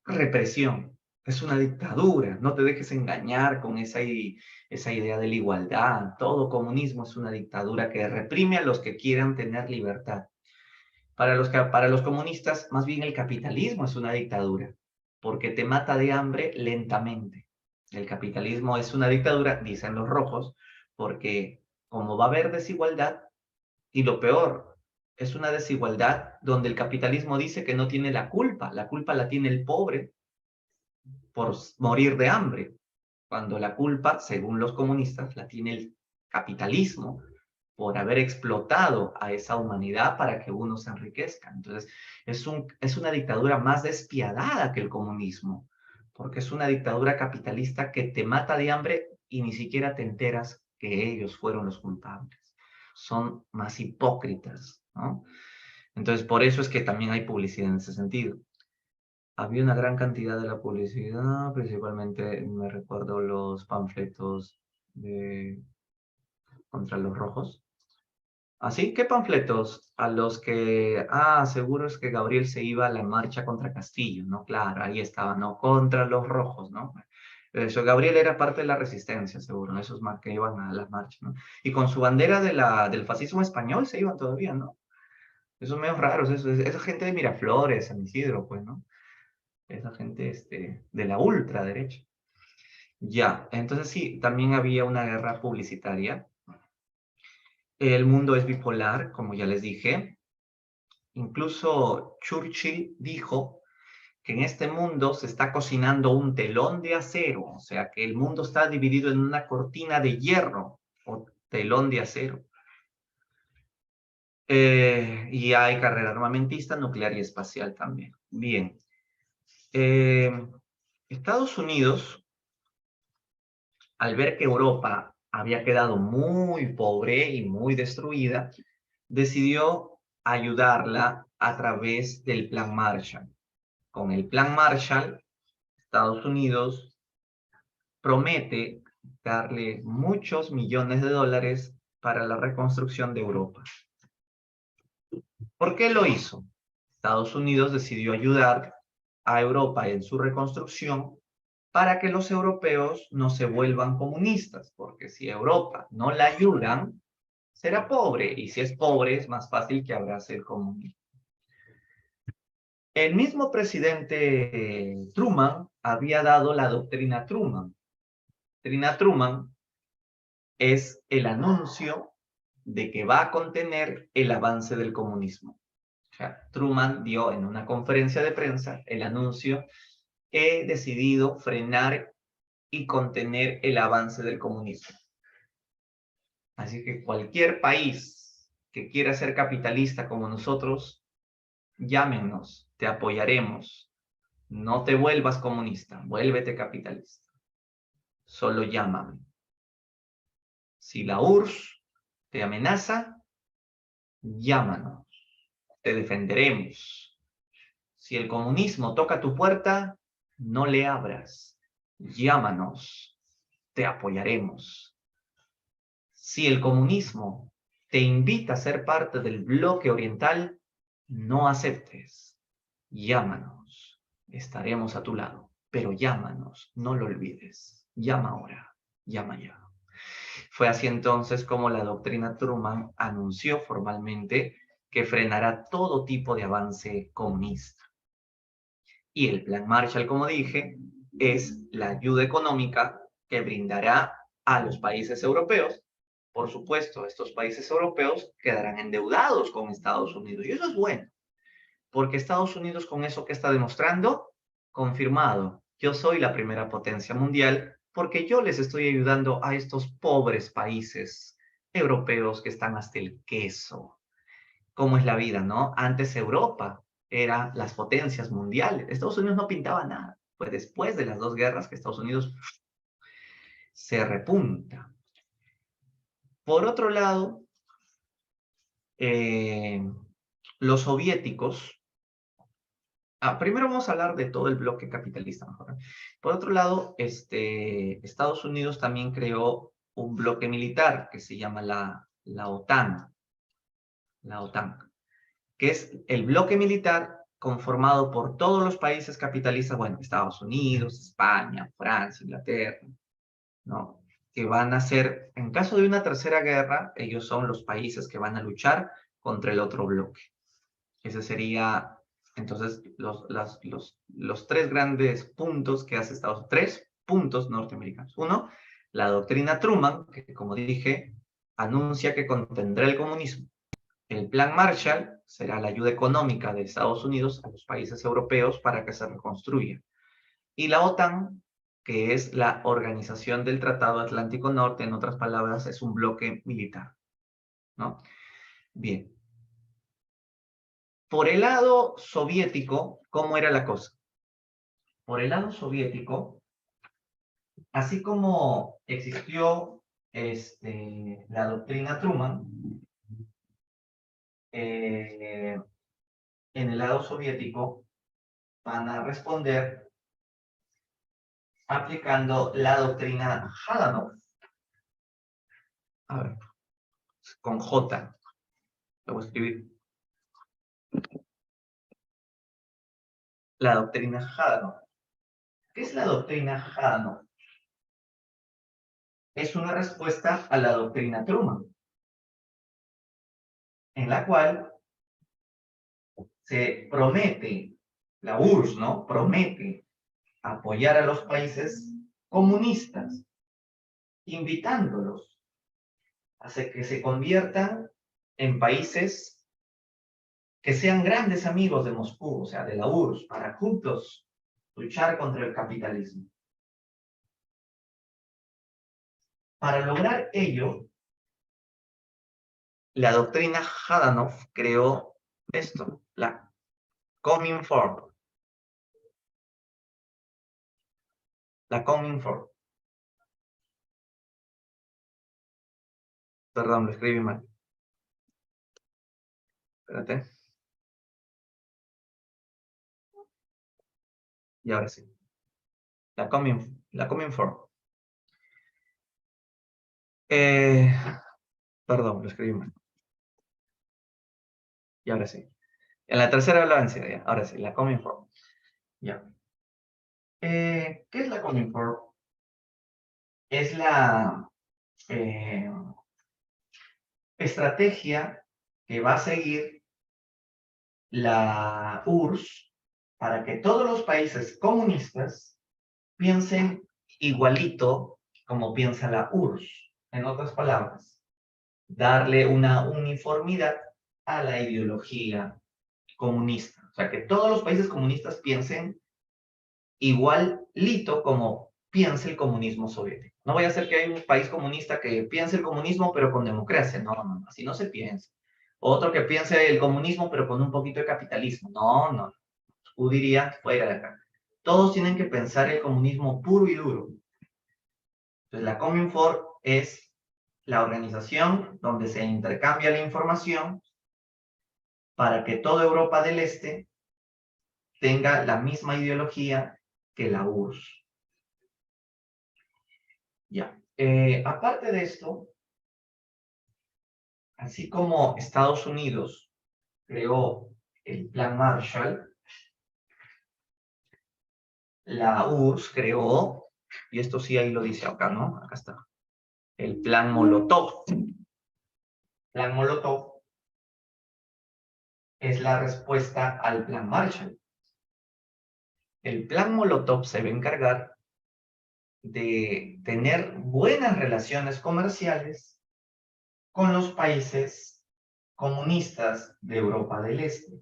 represión. Es una dictadura. No te dejes engañar con esa idea de la igualdad. Todo comunismo es una dictadura que reprime a los que quieran tener libertad. Para los comunistas, más bien el capitalismo es una dictadura, porque te mata de hambre lentamente. El capitalismo es una dictadura, dicen los rojos, porque como va a haber desigualdad, y lo peor, es una desigualdad donde el capitalismo dice que no tiene la culpa la tiene el pobre por morir de hambre. cuando la culpa, según los comunistas, la tiene el capitalismo por haber explotado a esa humanidad para que uno se enriquezca. Entonces, es una dictadura más despiadada que el comunismo, porque es una dictadura capitalista que te mata de hambre y ni siquiera te enteras que ellos fueron los culpables. Son más hipócritas, ¿no? Entonces, por eso es que también hay publicidad en ese sentido. Había una gran cantidad de la publicidad, principalmente me recuerdo los panfletos de, contra los rojos. ¿Así? ¿Qué panfletos? A los que, seguro es que Gabriel se iba a la marcha contra Castillo, ¿no? Claro, ahí estaba, ¿no? Contra los rojos, ¿no? Eso, Gabriel era parte de la resistencia, seguro, esos más que iban a las marchas, ¿no? Y con su bandera del fascismo español se iban todavía, ¿no? Esos medios raros, esa gente de Miraflores, San Isidro, pues, ¿no? Esa gente de la ultraderecha. Ya, entonces sí, también había una guerra publicitaria. El mundo es bipolar, como ya les dije. Incluso Churchill dijo que en este mundo se está cocinando un telón de acero, o sea que el mundo está dividido en una cortina de hierro o telón de acero. Y hay carrera armamentista, nuclear y espacial también. Bien. Estados Unidos, al ver que Europa había quedado muy pobre y muy destruida, decidió ayudarla a través del Plan Marshall. Con el Plan Marshall, Estados Unidos promete darle muchos millones de dólares para la reconstrucción de Europa. ¿Por qué lo hizo? Estados Unidos decidió ayudar a Europa en su reconstrucción para que los europeos no se vuelvan comunistas, porque si Europa no la ayudan, será pobre, y si es pobre es más fácil que abrace el comunismo. El mismo presidente Truman había dado la doctrina Truman. Doctrina Truman es el anuncio de que va a contener el avance del comunismo. O sea, Truman dio en una conferencia de prensa el anuncio: he decidido frenar y contener el avance del comunismo. Así que cualquier país que quiera ser capitalista como nosotros, llámenos, te apoyaremos. No te vuelvas comunista, vuélvete capitalista. Solo llámame. Si la URSS te amenaza, llámanos, te defenderemos. Si el comunismo toca tu puerta, no le abras, llámanos, te apoyaremos. Si el comunismo te invita a ser parte del bloque oriental, no aceptes, llámanos, estaremos a tu lado, pero llámanos, no lo olvides, llama ahora, llama ya. Fue así entonces como la doctrina Truman anunció formalmente que frenará todo tipo de avance comunista. Y el Plan Marshall, como dije, es la ayuda económica que brindará a los países europeos. Por supuesto, estos países europeos quedarán endeudados con Estados Unidos. Y eso es bueno, porque Estados Unidos con eso que está demostrando, confirmado, yo soy la primera potencia mundial porque yo les estoy ayudando a estos pobres países europeos que están hasta el queso. ¿Cómo es la vida, no? Antes Europa era las potencias mundiales. Estados Unidos no pintaba nada. Fue después de las dos guerras que Estados Unidos se repunta. Por otro lado, los soviéticos. Primero vamos a hablar de todo el bloque capitalista, mejor. Por otro lado, Estados Unidos también creó un bloque militar que se llama la OTAN. La OTAN, que es el bloque militar conformado por todos los países capitalistas, bueno, Estados Unidos, España, Francia, Inglaterra, ¿no? Que van a ser, en caso de una tercera guerra, ellos son los países que van a luchar contra el otro bloque. Ese sería, entonces, los tres grandes puntos que hace Estados Unidos, tres puntos norteamericanos. Uno, la doctrina Truman, que como dije, anuncia que contendrá el comunismo. El Plan Marshall será la ayuda económica de Estados Unidos a los países europeos para que se reconstruya. Y la OTAN, que es la Organización del Tratado Atlántico Norte, en otras palabras, es un bloque militar, ¿no? Bien. Por el lado soviético, ¿cómo era la cosa? Por el lado soviético, así como existió la doctrina Truman, en el lado soviético van a responder aplicando la doctrina Hadanov. A ver, con J, lo voy a escribir. La doctrina Hadanov. ¿Qué es la doctrina Hadanov? Es una respuesta a la doctrina Truman, en la cual se promete, la URSS, ¿no? Promete apoyar a los países comunistas, invitándolos a que se conviertan en países que sean grandes amigos de Moscú, o sea, de la URSS, para juntos luchar contra el capitalismo. Para lograr ello, la doctrina Hadanov creó esto, la Cominform. La Cominform. Perdón, lo escribí mal. Espérate. Y ahora sí. La Cominform. Perdón, lo escribí mal. Y ahora sí. En la tercera hablancia, ya. Ahora sí, la Cominform. Ya. ¿Qué es la Cominform? Es la estrategia que va a seguir la URSS para que todos los países comunistas piensen igualito como piensa la URSS. En otras palabras, darle una uniformidad a la ideología comunista. O sea, que todos los países comunistas piensen igualito como piensa el comunismo soviético. No voy a hacer que haya un país comunista que piense el comunismo pero con democracia. No, no, así no se piensa. Otro que piense el comunismo pero con un poquito de capitalismo. No, no. Tú dirías, fuera de acá. Todos tienen que pensar el comunismo puro y duro. Entonces, la Cominform es la organización donde se intercambia la información para que toda Europa del Este tenga la misma ideología que la URSS. Ya. Aparte de esto, así como Estados Unidos creó el Plan Marshall, la URSS creó, y esto sí ahí lo dice acá, ¿no? Acá está. El Plan Molotov. Plan Molotov es la respuesta al Plan Marshall. El Plan Molotov se va a encargar de tener buenas relaciones comerciales con los países comunistas de Europa del Este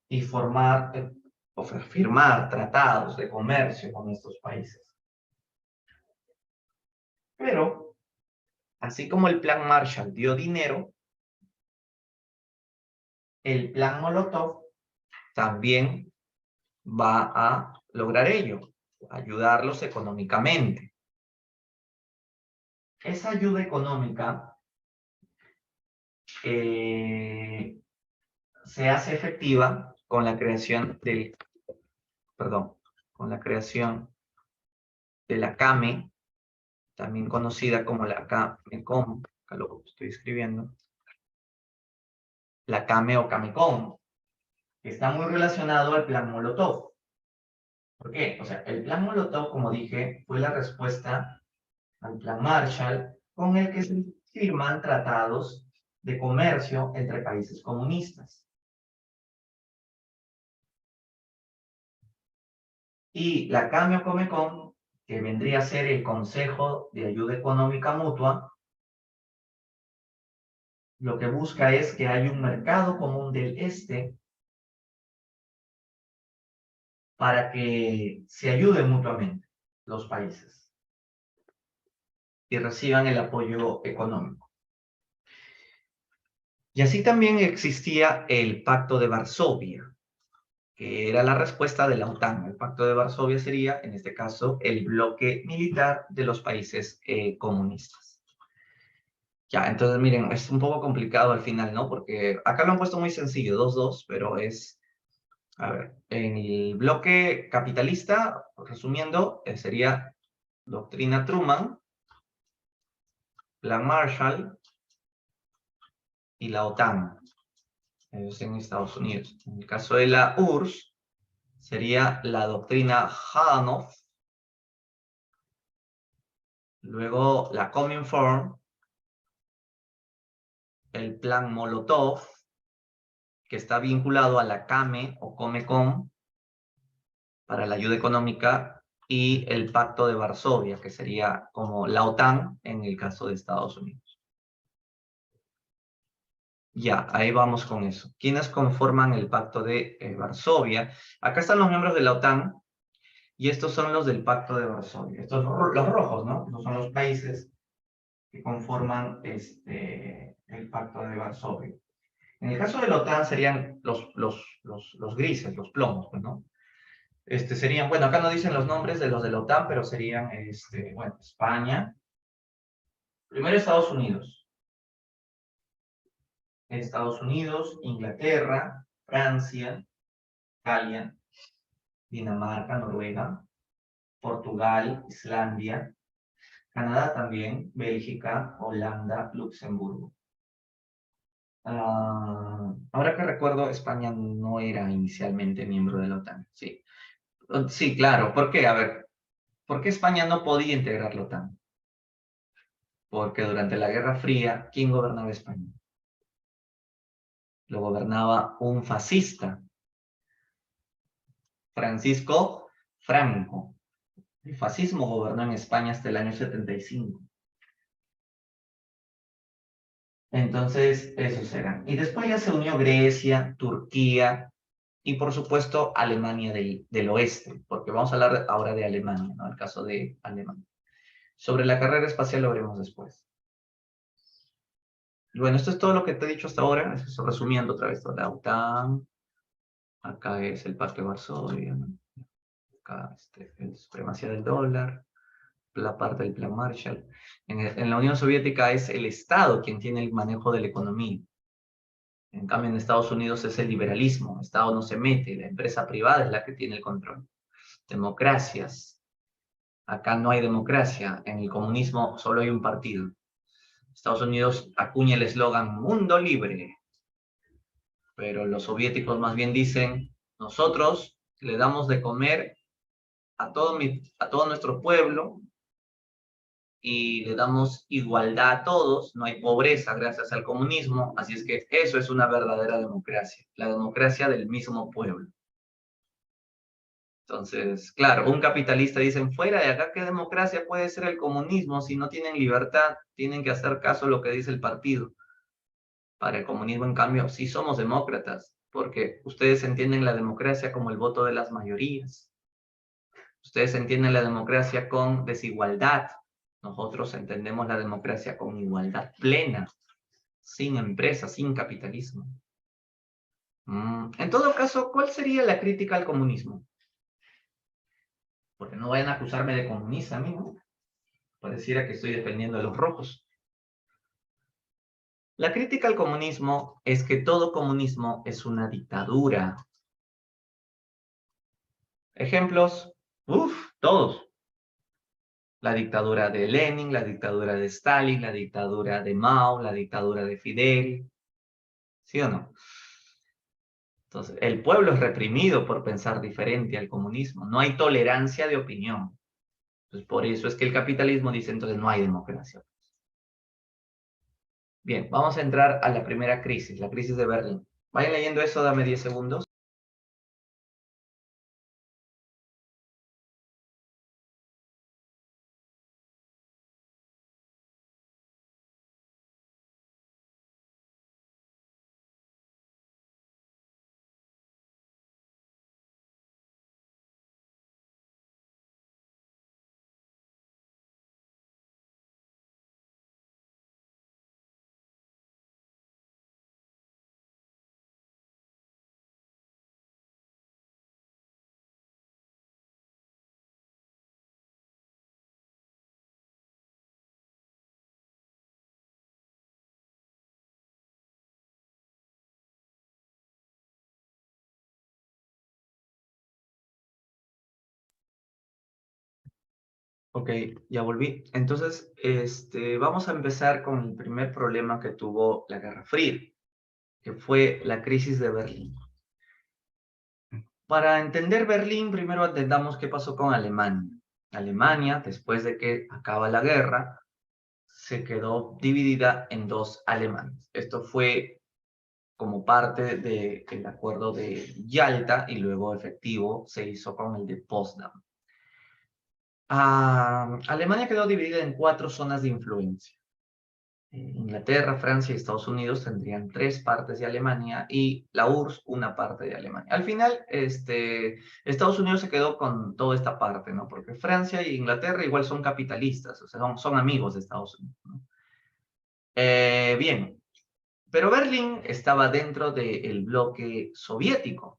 y firmar tratados de comercio con estos países. Pero, así como el Plan Marshall dio dinero, el Plan Molotov también va a lograr ello, ayudarlos económicamente. Esa ayuda económica se hace efectiva con la creación con la creación de la CAME, también conocida como la CAMECOM, acá lo estoy escribiendo, la CAME o CAMECOM, que está muy relacionado al Plan Molotov. ¿Por qué? O sea, el Plan Molotov, como dije, fue la respuesta al Plan Marshall, con el que se firman tratados de comercio entre países comunistas. Y la CAME o COMECOM, que vendría a ser el Consejo de Ayuda Económica Mutua, lo que busca es que haya un mercado común del Este para que se ayuden mutuamente los países y reciban el apoyo económico. Y así también existía el Pacto de Varsovia, que era la respuesta de la OTAN. El Pacto de Varsovia sería, en este caso, el bloque militar de los países comunistas. Ya, entonces miren, es un poco complicado al final, ¿no? Porque acá lo han puesto muy sencillo, 2-2, pero es, a ver, en el bloque capitalista, resumiendo, sería doctrina Truman, Plan Marshall y la OTAN, es en Estados Unidos. En el caso de la URSS, sería la doctrina Haganov, luego la Cominform, el plan Molotov, que está vinculado a la CAME o Comecon para la ayuda económica, y el Pacto de Varsovia, que sería como la OTAN en el caso de Estados Unidos. Ya, ahí vamos con eso. ¿Quiénes conforman el Pacto de Varsovia? Acá están los miembros de la OTAN, y estos son los del Pacto de Varsovia. Estos los rojos, ¿no? Estos son los países que conforman el Pacto de Varsovia. En el caso de la OTAN serían los grises, los plomos, pues, ¿no? Serían, bueno, acá no dicen los nombres de los de la OTAN, pero serían, bueno, España. Primero Estados Unidos, Inglaterra, Francia, Italia, Dinamarca, Noruega, Portugal, Islandia, Canadá también, Bélgica, Holanda, Luxemburgo. Ahora que recuerdo, España no era inicialmente miembro de la OTAN, sí. Sí, claro. ¿Por qué? A ver, ¿por qué España no podía integrar la OTAN? Porque durante la Guerra Fría, ¿quién gobernaba España? Lo gobernaba un fascista, Francisco Franco. El fascismo gobernó en España hasta el año 75. Entonces, esos eran. Y después ya se unió Grecia, Turquía y, por supuesto, Alemania del oeste, porque vamos a hablar ahora de Alemania, ¿no? El caso de Alemania. Sobre la carrera espacial lo veremos después. Y bueno, esto es todo lo que te he dicho hasta ahora. Eso resumiendo otra vez toda la OTAN. Acá es el Pacto de Varsovia, ¿no? Acá la supremacía del dólar, la parte del Plan Marshall. En la Unión Soviética es el Estado quien tiene el manejo de la economía. En cambio, en Estados Unidos es el liberalismo. El Estado no se mete, la empresa privada es la que tiene el control. Democracias. Acá no hay democracia. En el comunismo solo hay un partido. Estados Unidos acuña el eslogan Mundo Libre. Pero los soviéticos más bien dicen, nosotros le damos de comer a todo nuestro pueblo y le damos igualdad a todos, no hay pobreza gracias al comunismo, así es que eso es una verdadera democracia, la democracia del mismo pueblo. Entonces, claro, un capitalista dice, fuera de acá, ¿qué democracia puede ser el comunismo si no tienen libertad? Tienen que hacer caso a lo que dice el partido. Para el comunismo, en cambio, sí somos demócratas, porque ustedes entienden la democracia como el voto de las mayorías. Ustedes entienden la democracia con desigualdad. Nosotros entendemos la democracia con igualdad plena, sin empresa, sin capitalismo. En todo caso, ¿cuál sería la crítica al comunismo? Porque no vayan a acusarme de comunista a mí, ¿no? Pareciera que estoy defendiendo a los rojos. La crítica al comunismo es que todo comunismo es una dictadura. Ejemplos, todos. La dictadura de Lenin, la dictadura de Stalin, la dictadura de Mao, la dictadura de Fidel. ¿Sí o no? Entonces, el pueblo es reprimido por pensar diferente al comunismo. No hay tolerancia de opinión. Entonces, por eso es que el capitalismo dice, entonces no hay democracia. Bien, vamos a entrar a la primera crisis, la crisis de Berlín. Vayan leyendo eso, dame 10 segundos. Ok, ya volví. Entonces, vamos a empezar con el primer problema que tuvo la Guerra Fría, que fue la crisis de Berlín. Para entender Berlín, primero entendamos qué pasó con Alemania. Alemania, después de que acaba la guerra, se quedó dividida en dos Alemanes. Esto fue como parte del acuerdo de Yalta y luego efectivo se hizo con el de Potsdam. Alemania quedó dividida en cuatro zonas de influencia. Inglaterra, Francia y Estados Unidos tendrían tres partes de Alemania y la URSS una parte de Alemania. Al final, Estados Unidos se quedó con toda esta parte, ¿no? Porque Francia e Inglaterra igual son capitalistas, o sea, son amigos de Estados Unidos, ¿no? Bien, pero Berlín estaba dentro del bloque soviético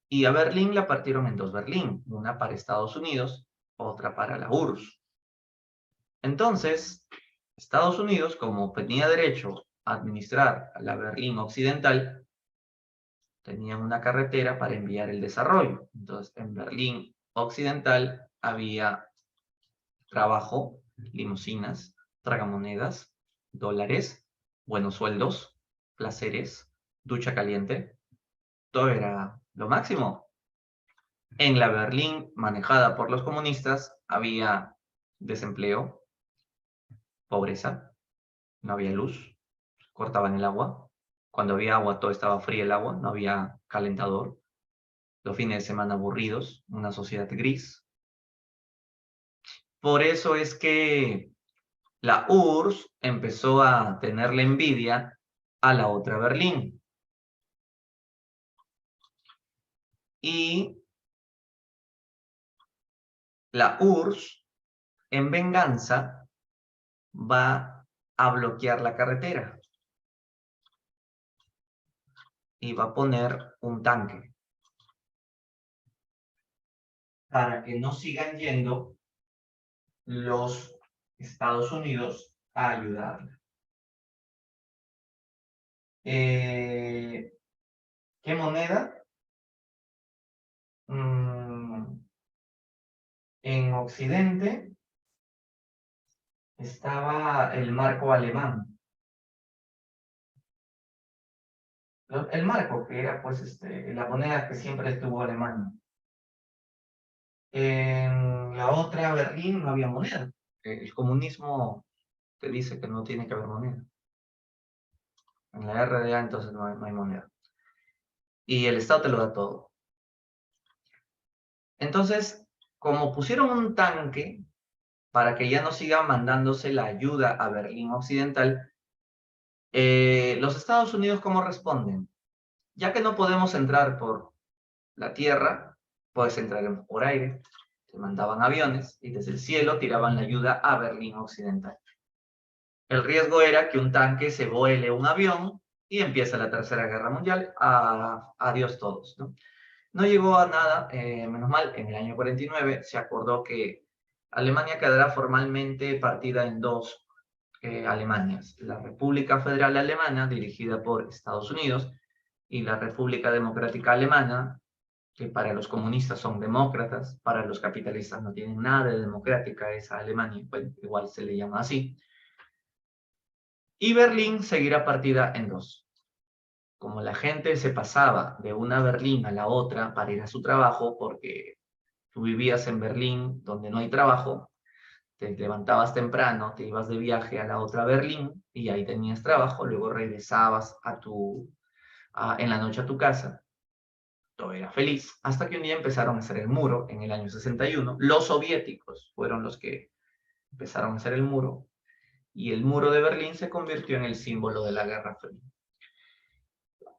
y a Berlín la partieron en dos Berlín, una para Estados Unidos, otra para la URSS. Entonces, Estados Unidos, como tenía derecho a administrar a la Berlín Occidental, tenían una carretera para enviar el desarrollo. Entonces, en Berlín Occidental había trabajo, limusinas, tragamonedas, dólares, buenos sueldos, placeres, ducha caliente. Todo era lo máximo. En la Berlín manejada por los comunistas había desempleo, pobreza, no había luz, cortaban el agua. Cuando había agua, todo estaba frío el agua, no había calentador. Los fines de semana aburridos, una sociedad gris. Por eso es que la URSS empezó a tenerle envidia a la otra Berlín. Y la URSS, en venganza, va a bloquear la carretera y va a poner un tanque para que no sigan yendo los Estados Unidos a ayudarla. ¿Qué moneda? En Occidente estaba el marco alemán. El marco, que era pues la moneda que siempre tuvo Alemania. En la otra Berlín no había moneda. El comunismo te dice que no tiene que haber moneda. En la RDA entonces no hay moneda. Y el Estado te lo da todo. Entonces, como pusieron un tanque para que ya no siga mandándose la ayuda a Berlín Occidental, los Estados Unidos, ¿cómo responden? Ya que no podemos entrar por la tierra, puedes entrar por aire. Se mandaban aviones y desde el cielo tiraban la ayuda a Berlín Occidental. El riesgo era que un tanque se vuele un avión y empieza la Tercera Guerra Mundial. Adiós todos, ¿no? No llegó a nada, menos mal, en el año 49 se acordó que Alemania quedará formalmente partida en dos Alemanias. La República Federal Alemana, dirigida por Estados Unidos, y la República Democrática Alemana, que para los comunistas son demócratas, para los capitalistas no tienen nada de democrática esa Alemania, bueno, igual se le llama así. Y Berlín seguirá partida en dos. Como la gente se pasaba de una Berlín a la otra para ir a su trabajo, porque tú vivías en Berlín donde no hay trabajo, te levantabas temprano, te ibas de viaje a la otra Berlín y ahí tenías trabajo, luego regresabas en la noche a tu casa, todo era feliz, hasta que un día empezaron a hacer el muro en el año 61. Los soviéticos fueron los que empezaron a hacer el muro y el muro de Berlín se convirtió en el símbolo de la Guerra Fría.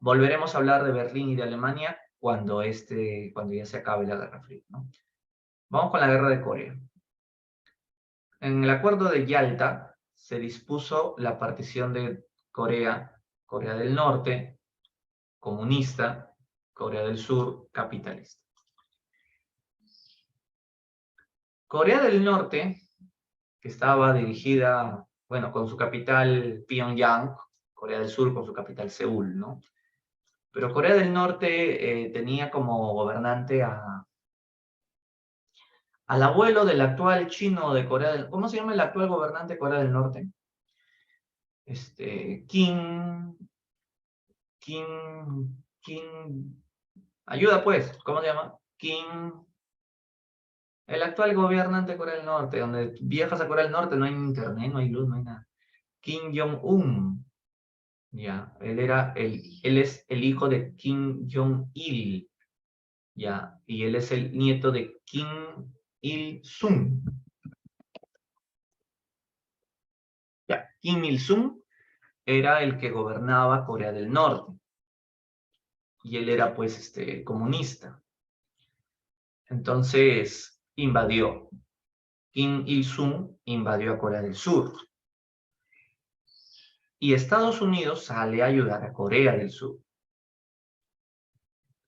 Volveremos a hablar de Berlín y de Alemania cuando ya se acabe la Guerra Fría, ¿no? Vamos con la Guerra de Corea. En el acuerdo de Yalta se dispuso la partición de Corea, Corea del Norte, comunista, Corea del Sur, capitalista. Corea del Norte, que estaba dirigida, bueno, con su capital Pyongyang, Corea del Sur con su capital Seúl, ¿no? Pero Corea del Norte tenía como gobernante al abuelo del actual chino de Corea del... ¿Cómo se llama el actual gobernante de Corea del Norte? Kim, ayuda pues, ¿cómo se llama? El actual gobernante de Corea del Norte, donde viajas a Corea del Norte no hay internet, no hay luz, no hay nada. Kim Jong-un, ya, él es el hijo de Kim Jong-il, ya, y él es el nieto de Kim Il-sung. Ya, Kim Il-sung era el que gobernaba Corea del Norte, y él era pues comunista. Entonces invadió. Kim Il-sung invadió a Corea del Sur. Y Estados Unidos sale a ayudar a Corea del Sur.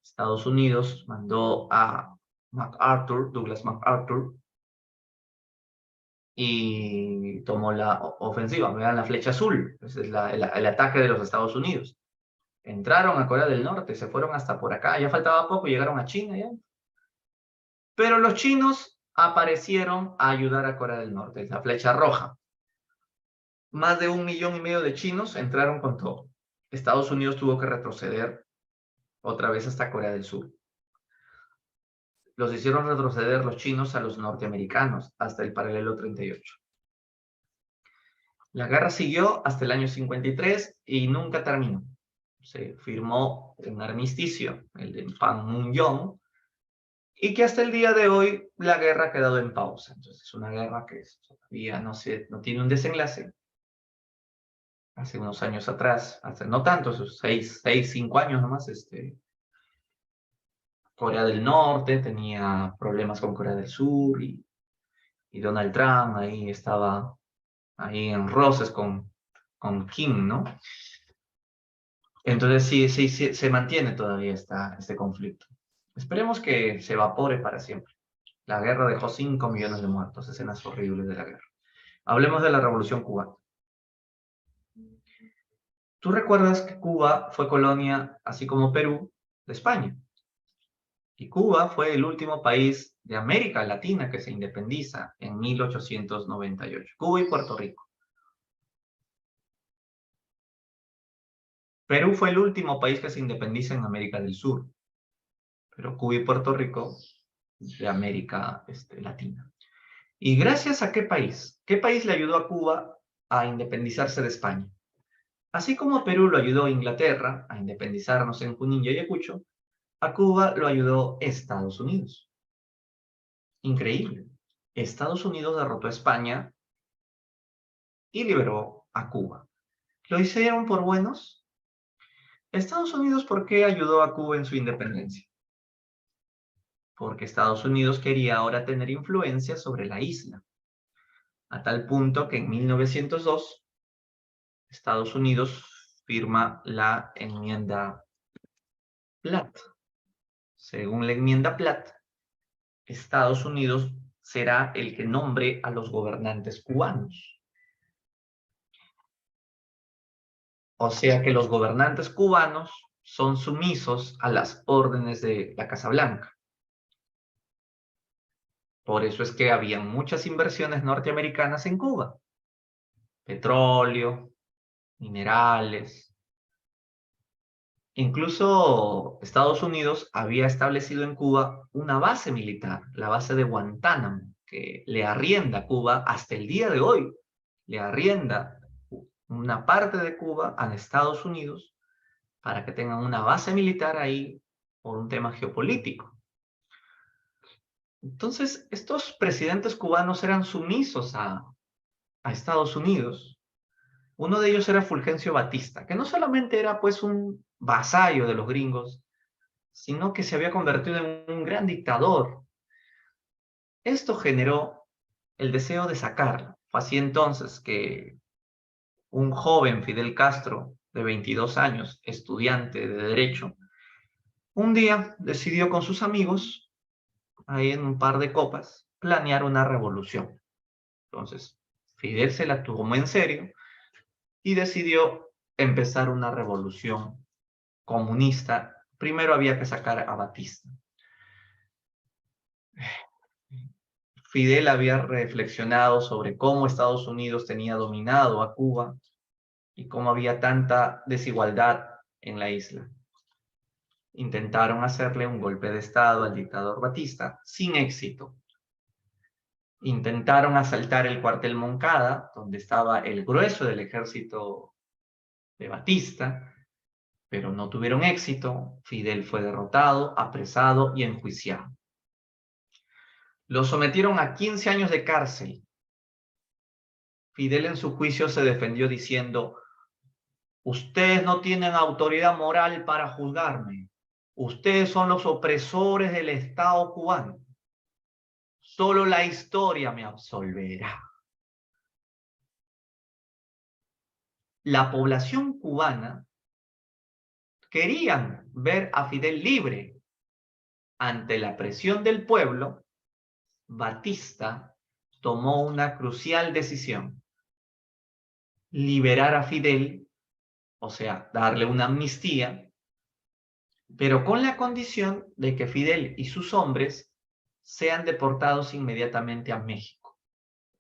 Estados Unidos mandó a Douglas MacArthur, y tomó la ofensiva. Vean la flecha azul, ese es el ataque de los Estados Unidos. Entraron a Corea del Norte, se fueron hasta por acá, ya faltaba poco, llegaron a China ya. Pero los chinos aparecieron a ayudar a Corea del Norte, la flecha roja. Más de 1,5 millones de chinos entraron con todo. Estados Unidos tuvo que retroceder otra vez hasta Corea del Sur. Los hicieron retroceder los chinos a los norteamericanos hasta el paralelo 38. La guerra siguió hasta el año 53 y nunca terminó. Se firmó un armisticio, el de Panmunjom, y que hasta el día de hoy la guerra ha quedado en pausa. Entonces es una guerra que todavía no tiene un desenlace. Hace unos años atrás, hace no tanto, esos 5 años nomás, Corea del Norte tenía problemas con Corea del Sur, y Donald Trump ahí estaba ahí en roces con Kim, ¿no? Entonces sí, se mantiene todavía este conflicto. Esperemos que se evapore para siempre. La guerra dejó 5 millones de muertos, escenas horribles de la guerra. Hablemos de la Revolución Cubana. ¿Tú recuerdas que Cuba fue colonia, así como Perú, de España? Y Cuba fue el último país de América Latina que se independiza en 1898. Cuba y Puerto Rico. Perú fue el último país que se independiza en América del Sur, pero Cuba y Puerto Rico de América Latina. ¿Y gracias a qué país? ¿Qué país le ayudó a Cuba a independizarse de España? Así como Perú lo ayudó a Inglaterra a independizarnos en Junín y Ayacucho, a Cuba lo ayudó Estados Unidos. Increíble. Estados Unidos derrotó a España y liberó a Cuba. ¿Lo hicieron por buenos? Estados Unidos, ¿por qué ayudó a Cuba en su independencia? Porque Estados Unidos quería ahora tener influencia sobre la isla, a tal punto que en 1902 Estados Unidos firma la enmienda Platt. Según la enmienda Platt, Estados Unidos será el que nombre a los gobernantes cubanos. O sea que los gobernantes cubanos son sumisos a las órdenes de la Casa Blanca. Por eso es que había muchas inversiones norteamericanas en Cuba. Petróleo, minerales. Incluso Estados Unidos había establecido en Cuba una base militar, la base de Guantánamo, que le arrienda a Cuba hasta el día de hoy. Le arrienda una parte de Cuba a Estados Unidos para que tengan una base militar ahí por un tema geopolítico. Entonces, estos presidentes cubanos eran sumisos a Estados Unidos. Uno de ellos era Fulgencio Batista, que no solamente era pues un vasallo de los gringos, sino que se había convertido en un gran dictador. Esto generó el deseo de sacarlo. Fue así entonces que un joven Fidel Castro, de 22 años, estudiante de Derecho, un día decidió con sus amigos, ahí en un par de copas, planear una revolución. Entonces, Fidel se la tomó en serio y decidió empezar una revolución comunista. Primero había que sacar a Batista. Fidel había reflexionado sobre cómo Estados Unidos tenía dominado a Cuba y cómo había tanta desigualdad en la isla. Intentaron hacerle un golpe de Estado al dictador Batista, sin éxito. Intentaron asaltar el cuartel Moncada, donde estaba el grueso del ejército de Batista, pero no tuvieron éxito. Fidel fue derrotado, apresado y enjuiciado. Lo sometieron a 15 años de cárcel. Fidel en su juicio se defendió diciendo: ustedes no tienen autoridad moral para juzgarme. Ustedes son los opresores del Estado cubano. Solo la historia me absolverá. La población cubana querían ver a Fidel libre. Ante la presión del pueblo, Batista tomó una crucial decisión: liberar a Fidel, o sea, darle una amnistía, pero con la condición de que Fidel y sus hombres sean deportados inmediatamente a México.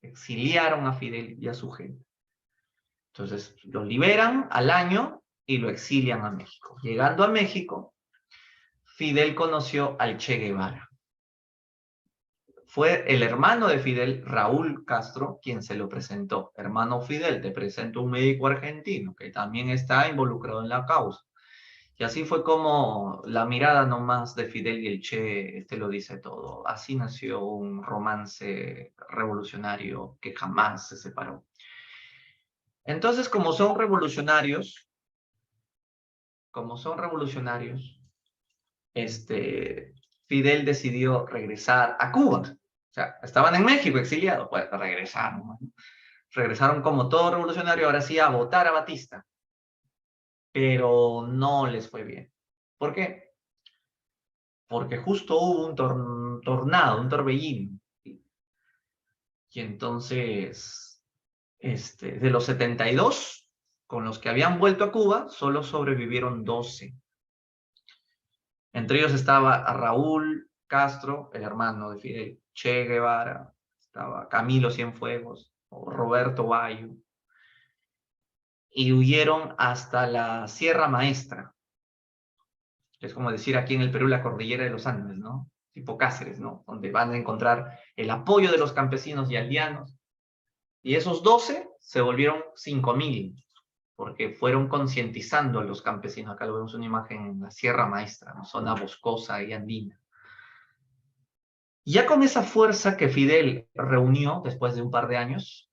Exiliaron a Fidel y a su gente. Entonces, lo liberan al año y lo exilian a México. Llegando a México, Fidel conoció al Che Guevara. Fue el hermano de Fidel, Raúl Castro, quien se lo presentó. Hermano Fidel, te presento un médico argentino que también está involucrado en la causa. Y así fue como la mirada nomás de Fidel y el Che lo dice todo. Así nació un romance revolucionario que jamás se separó. Entonces, como son revolucionarios, Fidel decidió regresar a Cuba. O sea, estaban en México exiliados, pues regresaron, ¿no? Regresaron como todo revolucionario, ahora sí a votar a Batista. Pero no les fue bien. ¿Por qué? Porque justo hubo un tornado, un torbellino. Y entonces, de los 72, con los que habían vuelto a Cuba, solo sobrevivieron 12. Entre ellos estaba Raúl Castro, el hermano de Fidel, Che Guevara, estaba Camilo Cienfuegos, o Roberto Bayo, y huyeron hasta la Sierra Maestra, que es como decir aquí en el Perú la cordillera de los Andes, ¿no? Tipo Cáceres, ¿no? Donde van a encontrar el apoyo de los campesinos y aldeanos. Y esos 12 se volvieron 5.000, porque fueron concientizando a los campesinos. Acá lo vemos una imagen en la Sierra Maestra, ¿no? Zona boscosa y andina. Ya con esa fuerza que Fidel reunió después de un par de años,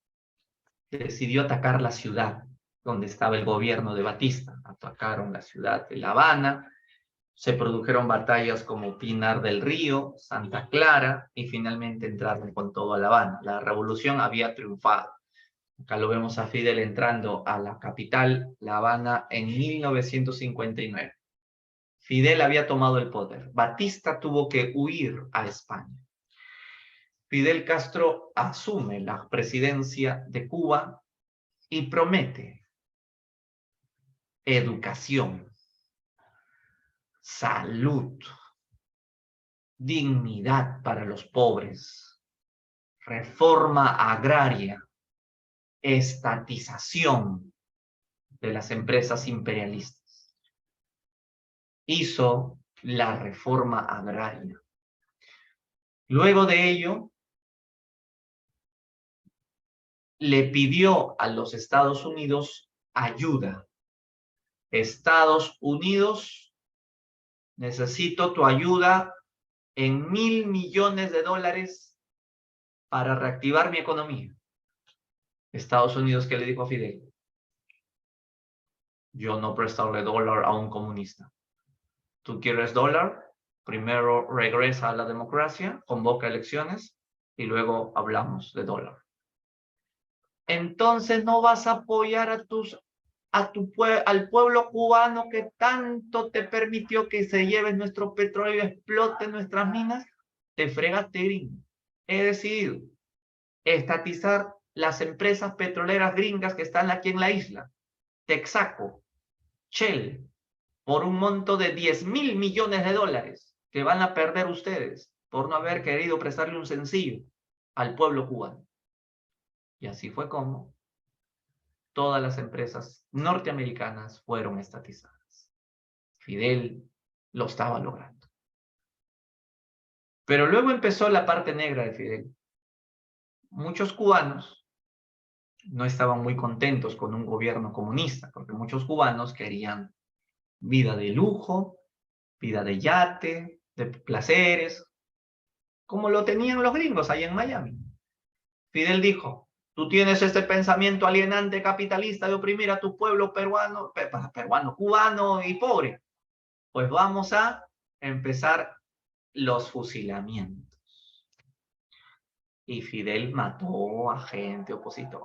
decidió atacar la ciudad donde estaba el gobierno de Batista. Atacaron la ciudad de La Habana, se produjeron batallas como Pinar del Río, Santa Clara, y finalmente entraron con todo a La Habana. La revolución había triunfado. Acá lo vemos a Fidel entrando a la capital, La Habana, en 1959. Fidel había tomado el poder. Batista tuvo que huir a España. Fidel Castro asume la presidencia de Cuba y promete educación, salud, dignidad para los pobres, reforma agraria, estatización de las empresas imperialistas. Hizo la reforma agraria. Luego de ello, le pidió a los Estados Unidos ayuda. Estados Unidos, necesito tu ayuda en $1.000 millones para reactivar mi economía. Estados Unidos, ¿qué le dijo a Fidel? Yo no prestarle dólar a un comunista. ¿Tú quieres dólar? Primero regresa a la democracia, convoca elecciones y luego hablamos de dólar. Entonces no vas a apoyar al pueblo cubano que tanto te permitió que se lleve nuestro petróleo y explote nuestras minas. Te fregaste, gringo. He decidido estatizar las empresas petroleras gringas que están aquí en la isla. Texaco, Shell, por un monto de $10.000 millones que van a perder ustedes por no haber querido prestarle un sencillo. al pueblo cubano. Y así fue como todas las empresas norteamericanas fueron estatizadas. Fidel lo estaba logrando. Pero luego empezó la parte negra de Fidel. Muchos cubanos no estaban muy contentos con un gobierno comunista, porque muchos cubanos querían vida de lujo, vida de yate, de placeres, como lo tenían los gringos allá en Miami. Fidel dijo, tú tienes este pensamiento alienante capitalista de oprimir a tu pueblo peruano, cubano y pobre. Pues vamos a empezar los fusilamientos. Y Fidel mató a gente opositora.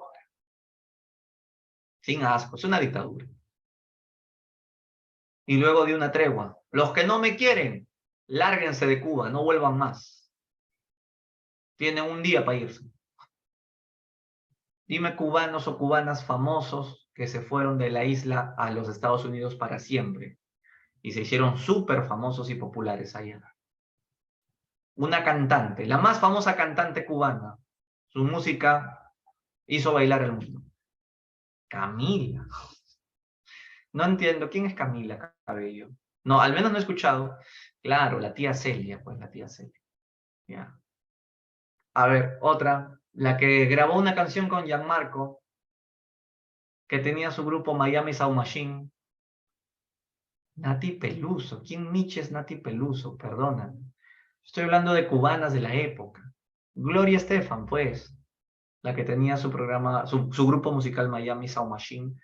Sin asco, es una dictadura. Y luego dio una tregua. Los que no me quieren, lárguense de Cuba, no vuelvan más. Tienen un día para irse. Dime cubanos o cubanas famosos que se fueron de la isla a los Estados Unidos para siempre y se hicieron súper famosos y populares allá. Una cantante, la más famosa cantante cubana, su música hizo bailar al mundo. Camila. No entiendo, ¿quién es Camila Cabello? No, al menos no he escuchado. Claro, la tía Celia, pues la tía Celia. Ya. A ver, otra, la que grabó una canción con Gianmarco, que tenía su grupo Miami Sound Machine. Nati Peluso. ¿Quién Nietzsche es Nati Peluso? Perdona. Estoy hablando de cubanas de la época. Gloria Estefan, pues, la que tenía su programa, su grupo musical Miami Sound Machine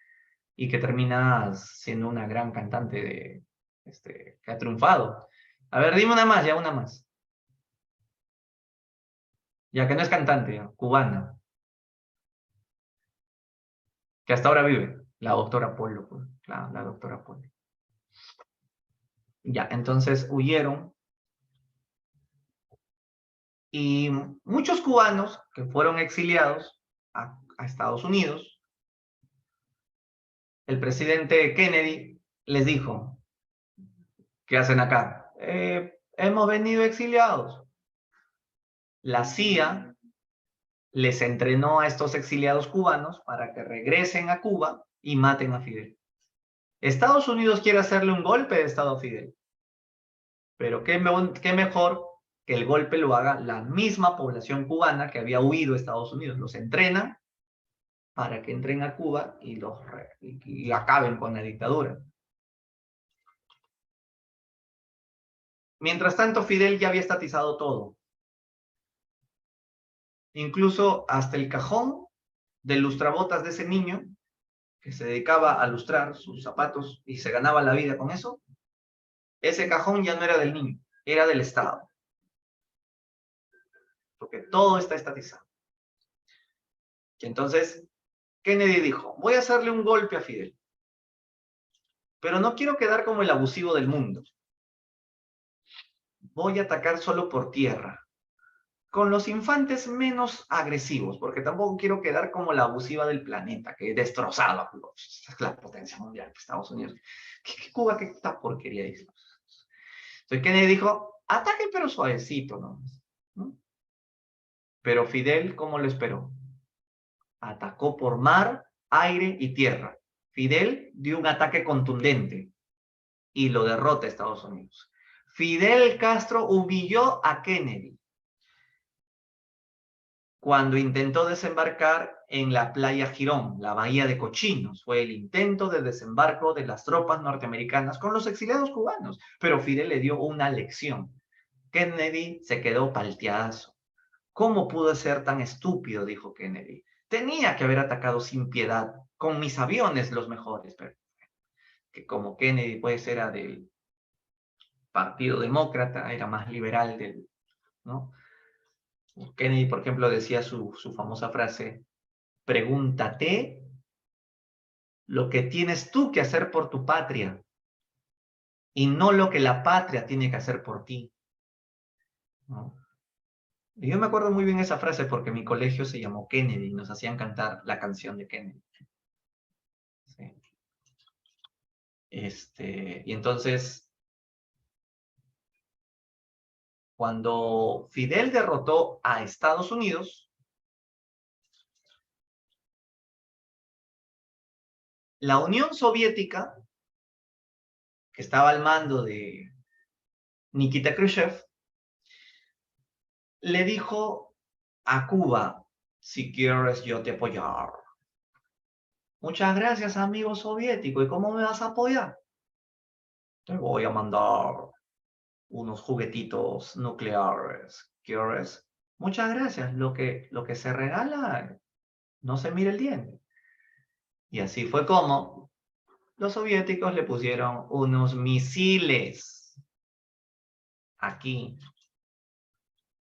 y que termina siendo una gran cantante que ha triunfado. A ver, dime una más, ya una más. Ya que no es cantante, cubana, que hasta ahora vive, la doctora Polo, pues, la doctora Polo. Ya, entonces huyeron y muchos cubanos que fueron exiliados a Estados Unidos, el presidente Kennedy les dijo, ¿qué hacen acá? Hemos venido exiliados. La CIA les entrenó a estos exiliados cubanos para que regresen a Cuba y maten a Fidel. Estados Unidos quiere hacerle un golpe de Estado a Fidel, pero qué mejor que el golpe lo haga la misma población cubana que había huido a Estados Unidos. Los entrenan para que entren a Cuba y acaben con la dictadura. Mientras tanto, Fidel ya había estatizado todo. Incluso hasta el cajón del lustrabotas de ese niño que se dedicaba a lustrar sus zapatos y se ganaba la vida con eso, ese cajón ya no era del niño, era del Estado. Porque todo está estatizado. Y entonces Kennedy dijo, voy a hacerle un golpe a Fidel, pero no quiero quedar como el abusivo del mundo. Voy a atacar solo por tierra, con los infantes menos agresivos, porque tampoco quiero quedar como la abusiva del planeta, que destrozaba a Cuba. Es la potencia mundial, Estados Unidos. ¿Qué Cuba, qué esta porquería dice? Entonces Kennedy dijo, ataquen pero suavecito, ¿no? Pero Fidel, ¿cómo lo esperó? Atacó por mar, aire y tierra. Fidel dio un ataque contundente y lo derrota a Estados Unidos. Fidel Castro humilló a Kennedy cuando intentó desembarcar en la playa Girón, la bahía de Cochinos. Fue el intento de desembarco de las tropas norteamericanas con los exiliados cubanos, pero Fidel le dio una lección. Kennedy se quedó palteadazo. ¿Cómo pudo ser tan estúpido? Dijo Kennedy. Tenía que haber atacado sin piedad, con mis aviones los mejores, pero que como Kennedy pues era del Partido Demócrata, era más liberal ¿no? Kennedy, por ejemplo, decía su famosa frase, pregúntate lo que tienes tú que hacer por tu patria y no lo que la patria tiene que hacer por ti, ¿no? Y yo me acuerdo muy bien esa frase porque mi colegio se llamó Kennedy y nos hacían cantar la canción de Kennedy. ¿Sí? Y entonces Cuando Fidel derrotó a Estados Unidos, la Unión Soviética, que estaba al mando de Nikita Khrushchev, le dijo a Cuba: si quieres yo te apoyar. Muchas gracias, amigo soviético. ¿Y cómo me vas a apoyar? Te voy a mandar unos juguetitos nucleares. ¿Quieres? Muchas gracias. Lo que se regala no se mira el diente. Y así fue como los soviéticos le pusieron unos misiles aquí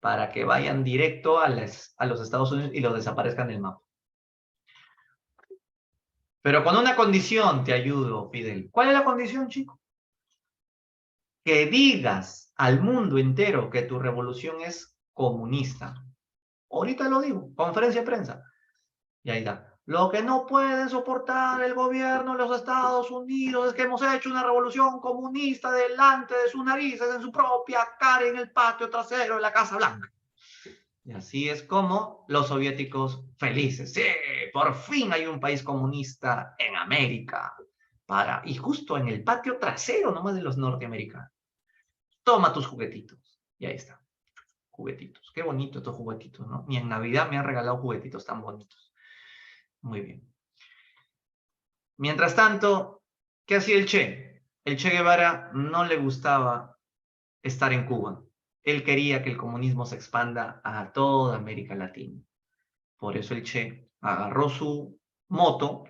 para que vayan directo a los Estados Unidos y los desaparezcan del mapa. Pero con una condición te ayudo, Fidel. ¿Cuál es la condición, chico? Que digas al mundo entero que tu revolución es comunista. Ahorita lo digo, conferencia de prensa. Y ahí está. Lo que no pueden soportar el gobierno de los Estados Unidos es que hemos hecho una revolución comunista delante de sus narices, en su propia cara, en el patio trasero de la Casa Blanca. Y así es como los soviéticos felices. Sí, por fin hay un país comunista en América. Y justo en el patio trasero nomás de los norteamericanos. Toma tus juguetitos. Y ahí está. Juguetitos. Qué bonito estos juguetitos, ¿no? Ni en Navidad me han regalado juguetitos tan bonitos. Muy bien. Mientras tanto, ¿qué hacía el Che? El Che Guevara no le gustaba estar en Cuba. Él quería que el comunismo se expanda a toda América Latina. Por eso el Che agarró su moto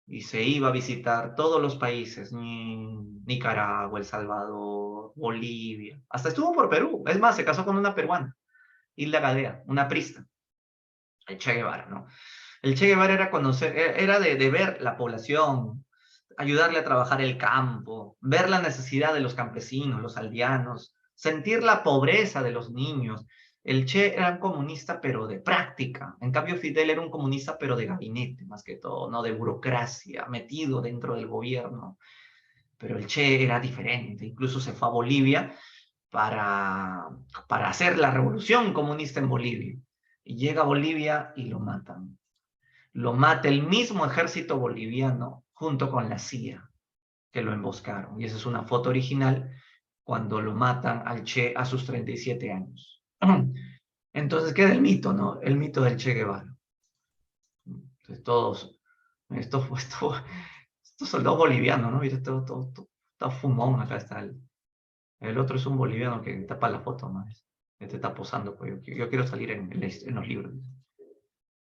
y se iba a visitar todos los países, Nicaragua, El Salvador, Bolivia, hasta estuvo por Perú. Es más, se casó con una peruana, Hilda Gadea, una prista, el Che Guevara, ¿no? El Che Guevara era conocer, era de ver la población, ayudarle a trabajar el campo, ver la necesidad de los campesinos, los aldeanos, sentir la pobreza de los niños. El Che era un comunista, pero de práctica. En cambio, Fidel era un comunista, pero de gabinete, más que todo, no de burocracia, metido dentro del gobierno. Pero el Che era diferente. Incluso se fue a Bolivia para, para hacer la revolución comunista en Bolivia. Y llega a Bolivia y lo matan. Lo mata el mismo ejército boliviano junto con la CIA, que lo emboscaron. Y esa es una foto original cuando lo matan al Che a sus 37 años. Entonces queda el mito, ¿no? El mito del Che Guevara. Entonces estos soldados bolivianos, ¿no? Mira, todo fumón acá está. El otro es un boliviano que tapa la foto, ¿no? Este está posando, pues yo quiero salir en los libros.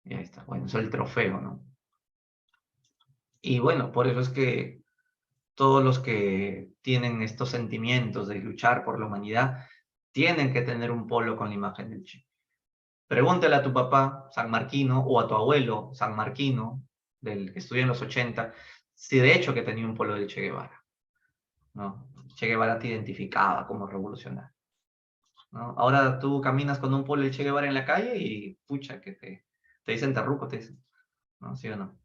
Y ahí está, bueno, eso es el trofeo, ¿no? Y bueno, por eso es que todos los que tienen estos sentimientos de luchar por la humanidad tienen que tener un polo con la imagen del Che. Pregúntale a tu papá sanmarquino o a tu abuelo sanmarquino, del que estudió en los 80, si de hecho que tenía un polo del Che Guevara, ¿no? Che Guevara te identificaba como revolucionario, ¿no? Ahora tú caminas con un polo del Che Guevara en la calle y pucha, que te dicen terruco, te dicen, ¿no? ¿Sí o no?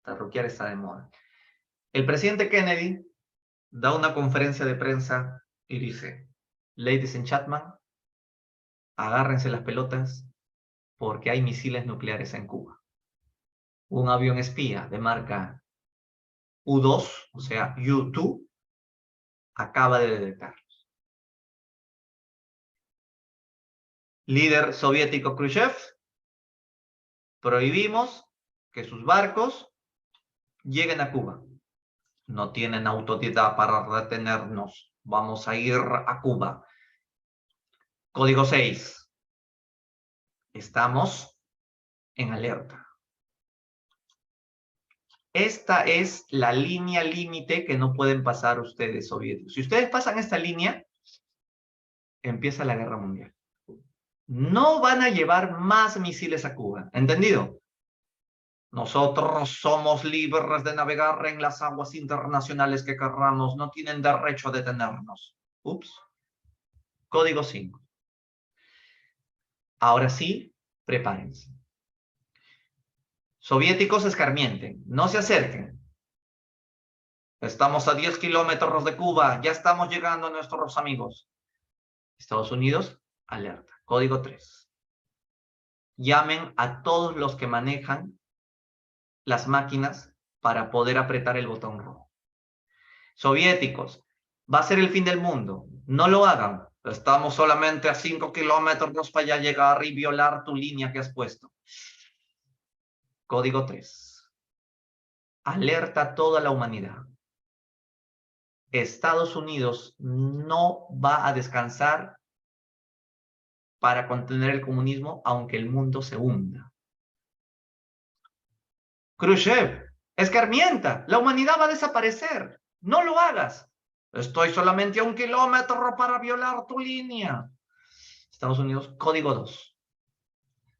Terruquear está de moda. El presidente Kennedy da una conferencia de prensa y dice: Ladies and gentlemen, agárrense las pelotas porque hay misiles nucleares en Cuba. Un avión espía de marca U-2, o sea, U-2, acaba de detectarlos. Líder soviético Khrushchev: prohibimos que sus barcos lleguen a Cuba. No tienen autoridad para retenernos. Vamos a ir a Cuba. Código 6. Estamos en alerta. Esta es la línea límite que no pueden pasar ustedes, soviéticos. Si ustedes pasan esta línea, empieza la guerra mundial. No van a llevar más misiles a Cuba. ¿Entendido? Nosotros somos libres de navegar en las aguas internacionales que querramos. No tienen derecho a detenernos. Ups. Código 5. Ahora sí, prepárense. Soviéticos escarmienten. No se acerquen. Estamos a 10 kilómetros de Cuba. Ya estamos llegando a nuestros amigos. Estados Unidos, alerta. Código 3. Llamen a todos los que manejan las máquinas para poder apretar el botón rojo. Soviéticos, va a ser el fin del mundo. No lo hagan. Estamos solamente a 5 kilómetros para allá llegar y violar tu línea que has puesto. Código 3. Alerta a toda la humanidad. Estados Unidos no va a descansar para contener el comunismo, aunque el mundo se hunda. Khrushchev, escarmienta, la humanidad va a desaparecer. No lo hagas. Estoy solamente a 1 kilómetro para violar tu línea. Estados Unidos, código 2.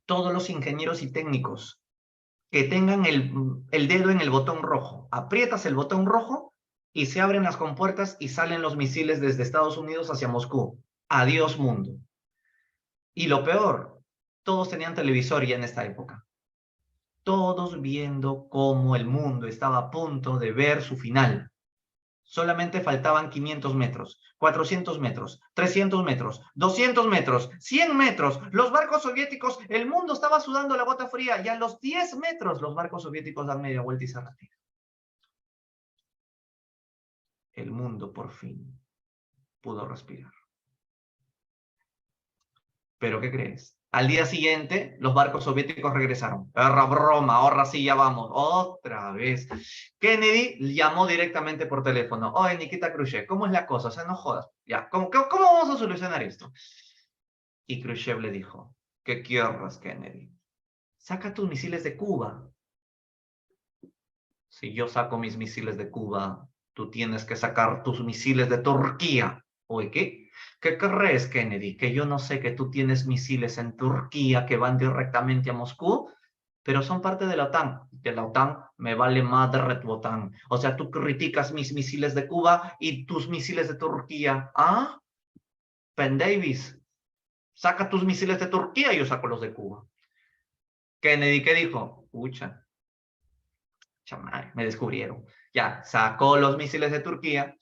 Todos los ingenieros y técnicos que tengan el dedo en el botón rojo, aprietas el botón rojo y se abren las compuertas y salen los misiles desde Estados Unidos hacia Moscú. Adiós, mundo. Y lo peor, todos tenían televisor ya en esta época. Todos viendo cómo el mundo estaba a punto de ver su final. Solamente faltaban 500 metros, 400 metros, 300 metros, 200 metros, 100 metros. Los barcos soviéticos, el mundo estaba sudando la gota fría y a los 10 metros los barcos soviéticos dan media vuelta y se retiran. El mundo por fin pudo respirar. ¿Pero qué crees? Al día siguiente, los barcos soviéticos regresaron. Era broma, ahora sí ya vamos. Otra vez. Kennedy llamó directamente por teléfono. Oye, Nikita Khrushchev, ¿cómo es la cosa? O sea, no jodas. Ya, ¿cómo vamos a solucionar esto? Y Khrushchev le dijo, ¿qué quieres, Kennedy? Saca tus misiles de Cuba. Si yo saco mis misiles de Cuba, tú tienes que sacar tus misiles de Turquía. Oye, ¿qué? ¿Qué crees, Kennedy? Que yo no sé que tú tienes misiles en Turquía que van directamente a Moscú, pero son parte de la OTAN. De la OTAN me vale madre tu OTAN. O sea, tú criticas mis misiles de Cuba y tus misiles de Turquía. ¿Ah? Penn Davis, saca tus misiles de Turquía y yo saco los de Cuba. Kennedy, ¿qué dijo? Pucha, chamay, me descubrieron. Ya, sacó los misiles de Turquía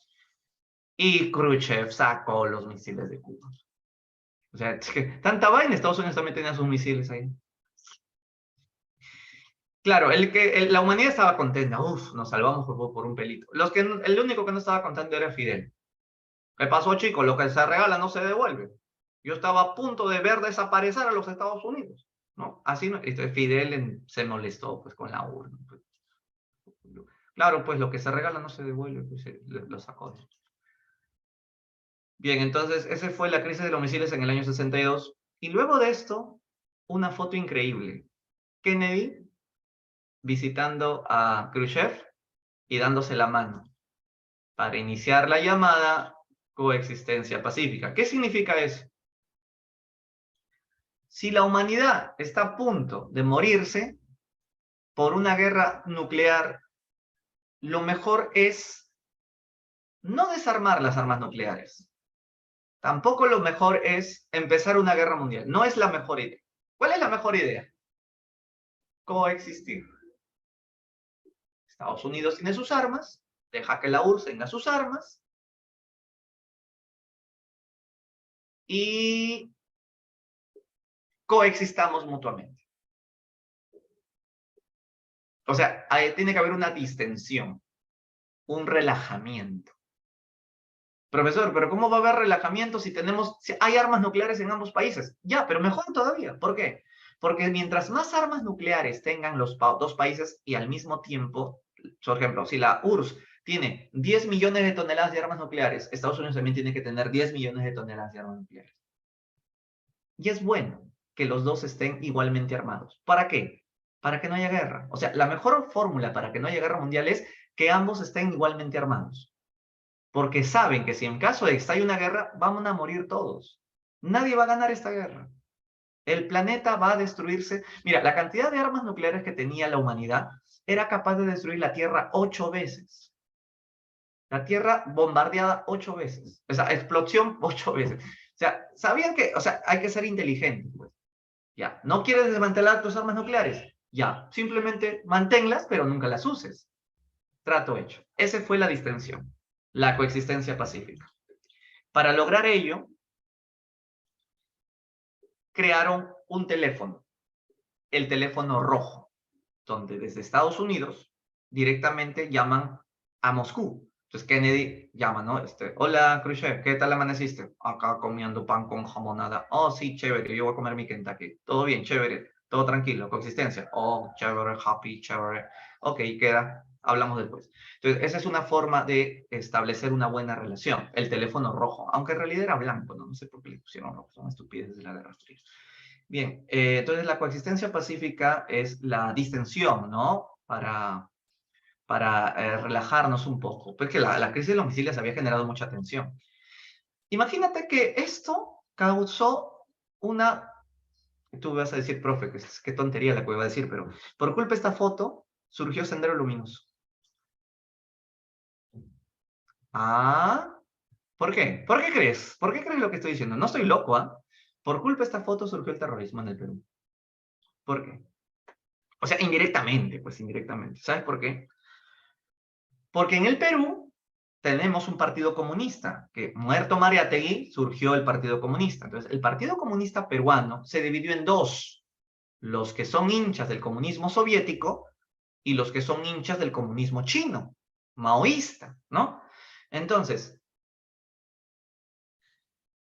y Khrushchev sacó los misiles de Cuba. O sea, es que tanta vaina, Estados Unidos también tenía sus misiles ahí. Claro, la humanidad estaba contenta. Uf, nos salvamos por un pelito. El único que no estaba contento era Fidel. ¿Qué pasó, chicos? Lo que se regala no se devuelve. Yo estaba a punto de ver desaparecer a los Estados Unidos. ¿No? Así no, Fidel se molestó pues, con la urna. Pues. Claro, pues lo que se regala no se devuelve, pues lo sacó. Bien, entonces, esa fue la crisis de los misiles en el año 62. Y luego de esto, una foto increíble. Kennedy visitando a Khrushchev y dándose la mano para iniciar la llamada coexistencia pacífica. ¿Qué significa eso? Si la humanidad está a punto de morirse por una guerra nuclear, lo mejor es no desarmar las armas nucleares. Tampoco lo mejor es empezar una guerra mundial. No es la mejor idea. ¿Cuál es la mejor idea? Coexistir. Estados Unidos tiene sus armas, deja que la URSS tenga sus armas y coexistamos mutuamente. O sea, tiene que haber una distensión, un relajamiento. Profesor, pero ¿cómo va a haber relajamiento si hay armas nucleares en ambos países? Ya, pero mejor todavía. ¿Por qué? Porque mientras más armas nucleares tengan los dos países y al mismo tiempo, por ejemplo, si la URSS tiene 10 millones de toneladas de armas nucleares, Estados Unidos también tiene que tener 10 millones de toneladas de armas nucleares. Y es bueno que los dos estén igualmente armados. ¿Para qué? Para que no haya guerra. O sea, la mejor fórmula para que no haya guerra mundial es que ambos estén igualmente armados. Porque saben que si en caso de que estalle una guerra, van a morir todos. Nadie va a ganar esta guerra. El planeta va a destruirse. Mira, la cantidad de armas nucleares que tenía la humanidad era capaz de destruir la Tierra 8 veces. La Tierra bombardeada 8 veces. O sea, explosión 8 veces. O sea, sabían que, o sea, hay que ser inteligentes. Pues. Ya, ¿no quieres desmantelar tus armas nucleares? Ya, simplemente manténlas, pero nunca las uses. Trato hecho. Esa fue la distensión, la coexistencia pacífica. Para lograr ello, crearon un teléfono, el teléfono rojo, donde desde Estados Unidos directamente llaman a Moscú. Entonces Kennedy llama, ¿no? Hola, Khrushchev, ¿qué tal amaneciste? Acá comiendo pan con jamonada. Oh, sí, chévere, yo voy a comer mi Kentucky. Todo bien, chévere, todo tranquilo, coexistencia. Oh, chévere, happy, chévere. Ok, queda, hablamos después. Entonces, esa es una forma de establecer una buena relación. El teléfono rojo, aunque en realidad era blanco, ¿no? No sé por qué le pusieron rojo, son estupideces de la Guerra Fría. Bien, entonces la coexistencia pacífica es la distensión, ¿no? Para relajarnos un poco, porque la crisis de los misiles había generado mucha tensión. Imagínate que esto causó una... Tú vas a decir, profe, qué tontería la que iba a decir, pero por culpa de esta foto surgió Sendero Luminoso. Ah, ¿por qué? ¿Por qué crees? ¿Por qué crees lo que estoy diciendo? No estoy loco, ¿ah? Por culpa de esta foto surgió el terrorismo en el Perú. ¿Por qué? O sea, indirectamente, pues indirectamente. ¿Sabes por qué? Porque en el Perú tenemos un partido comunista, que muerto Mariátegui surgió el Partido Comunista. Entonces, el Partido Comunista peruano se dividió en dos, los que son hinchas del comunismo soviético y los que son hinchas del comunismo chino, maoísta, ¿no? Entonces,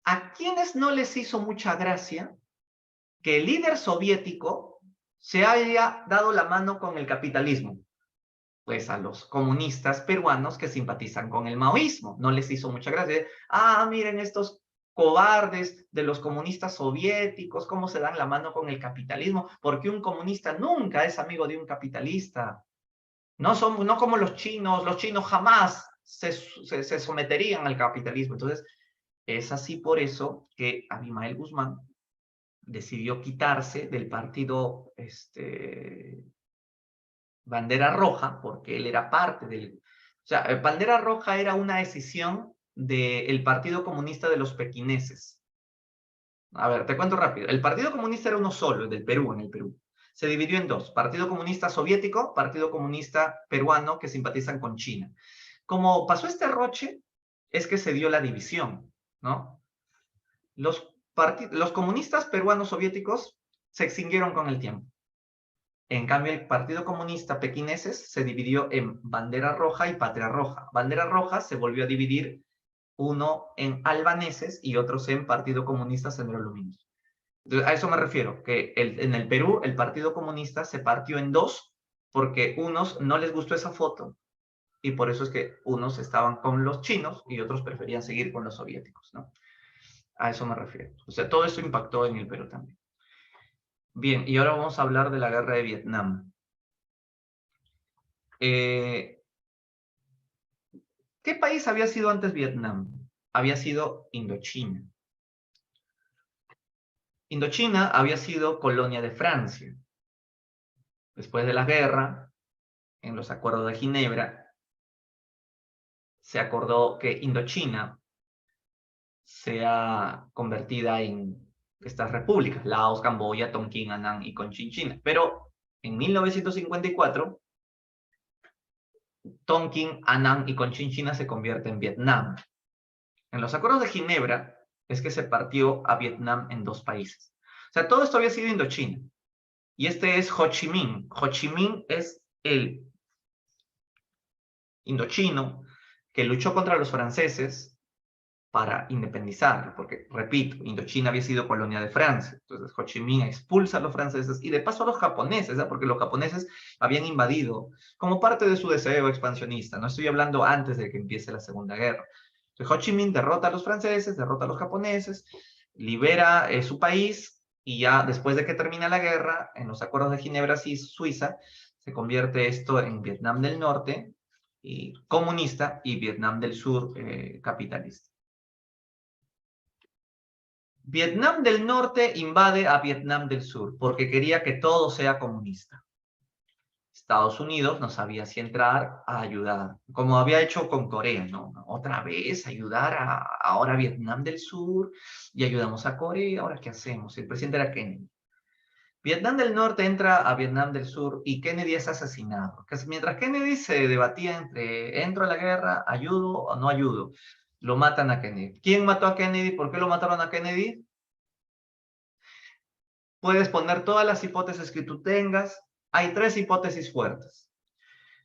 ¿a quiénes no les hizo mucha gracia que el líder soviético se haya dado la mano con el capitalismo? Pues a los comunistas peruanos que simpatizan con el maoísmo. No les hizo mucha gracia. Ah, miren estos cobardes de los comunistas soviéticos, cómo se dan la mano con el capitalismo, porque un comunista nunca es amigo de un capitalista. No como los chinos jamás se someterían al capitalismo. Entonces, es así por eso que Abimael Guzmán decidió quitarse del partido Bandera Roja, porque él era parte del... O sea, Bandera Roja era una decisión del Partido Comunista de los Pequineses. A ver, te cuento rápido. El Partido Comunista era uno solo, el del Perú, en el Perú. Se dividió en dos, Partido Comunista Soviético, Partido Comunista Peruano, que simpatizan con China. Como pasó este roche, es que se dio la división, ¿no? Los comunistas peruanos soviéticos se extinguieron con el tiempo. En cambio, el Partido Comunista Pequineses se dividió en Bandera Roja y Patria Roja. Bandera Roja se volvió a dividir, uno en albaneses y otros en Partido Comunista Sendero Luminoso. Entonces, a eso me refiero, que en el Perú el Partido Comunista se partió en dos porque unos no les gustó esa foto y por eso es que unos estaban con los chinos y otros preferían seguir con los soviéticos, ¿no? A eso me refiero. O sea, todo eso impactó en el Perú también. Bien, y ahora vamos a hablar de la guerra de Vietnam. ¿Qué país había sido antes Vietnam? Había sido Indochina. Indochina había sido colonia de Francia. Después de la guerra, en los acuerdos de Ginebra, se acordó que Indochina sea convertida en estas repúblicas, Laos, Camboya, Tonkin, Annan y Conchinchina. Pero en 1954, Tonkin, Annan y Conchinchina se convierte en Vietnam. En los acuerdos de Ginebra es que se partió a Vietnam en dos países. O sea, todo esto había sido Indochina. Y este es Ho Chi Minh. Ho Chi Minh es el indochino que luchó contra los franceses para independizarlo, porque, repito, Indochina había sido colonia de Francia. Entonces Ho Chi Minh expulsa a los franceses y de paso a los japoneses, ¿eh? Porque los japoneses habían invadido como parte de su deseo expansionista. No estoy hablando antes de que empiece la Segunda Guerra. Entonces, Ho Chi Minh derrota a los franceses, derrota a los japoneses, libera su país y ya después de que termina la guerra, en los acuerdos de Ginebra y Suiza, se convierte esto en Vietnam del Norte y comunista y Vietnam del Sur capitalista. Vietnam del Norte invade a Vietnam del Sur porque quería que todo sea comunista. Estados Unidos no sabía si entrar a ayudar, como había hecho con Corea, ¿no? Otra vez ayudar ahora a Vietnam del Sur y ayudamos a Corea, ¿ahora qué hacemos? El presidente era Kennedy. Vietnam del Norte entra a Vietnam del Sur y Kennedy es asesinado. Mientras Kennedy se debatía entre, ¿entro a la guerra, ayudo o no ayudo? Lo matan a Kennedy. ¿Quién mató a Kennedy? ¿Por qué lo mataron a Kennedy? puedes poner todas las hipótesis que tú tengas. Hay tres hipótesis fuertes.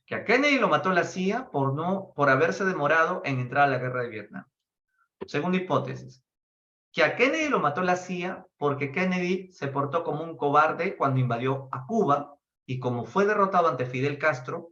Que a Kennedy lo mató la CIA por haberse demorado en entrar a la guerra de Vietnam. Segunda hipótesis, que a Kennedy lo mató la CIA porque Kennedy se portó como un cobarde cuando invadió a Cuba y como fue derrotado ante Fidel Castro,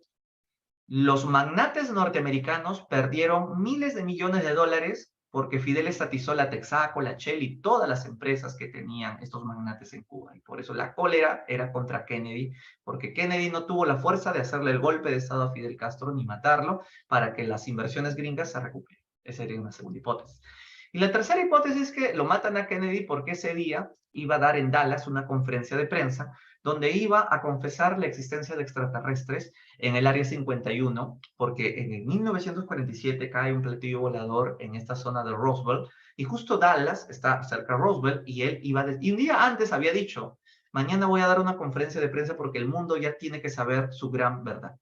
los magnates norteamericanos perdieron miles de millones de dólares porque Fidel estatizó la Texaco, la Shell y todas las empresas que tenían estos magnates en Cuba. Y por eso la cólera era contra Kennedy, porque Kennedy no tuvo la fuerza de hacerle el golpe de Estado a Fidel Castro ni matarlo para que las inversiones gringas se recuperen. Esa sería una segunda hipótesis. Y la tercera hipótesis es que lo matan a Kennedy porque ese día iba a dar en Dallas una conferencia de prensa donde iba a confesar la existencia de extraterrestres en el Área 51, porque en el 1947 cae un platillo volador en esta zona de Roswell, y justo Dallas está cerca de Roswell, y él iba y un día antes había dicho, mañana voy a dar una conferencia de prensa porque el mundo ya tiene que saber su gran verdad.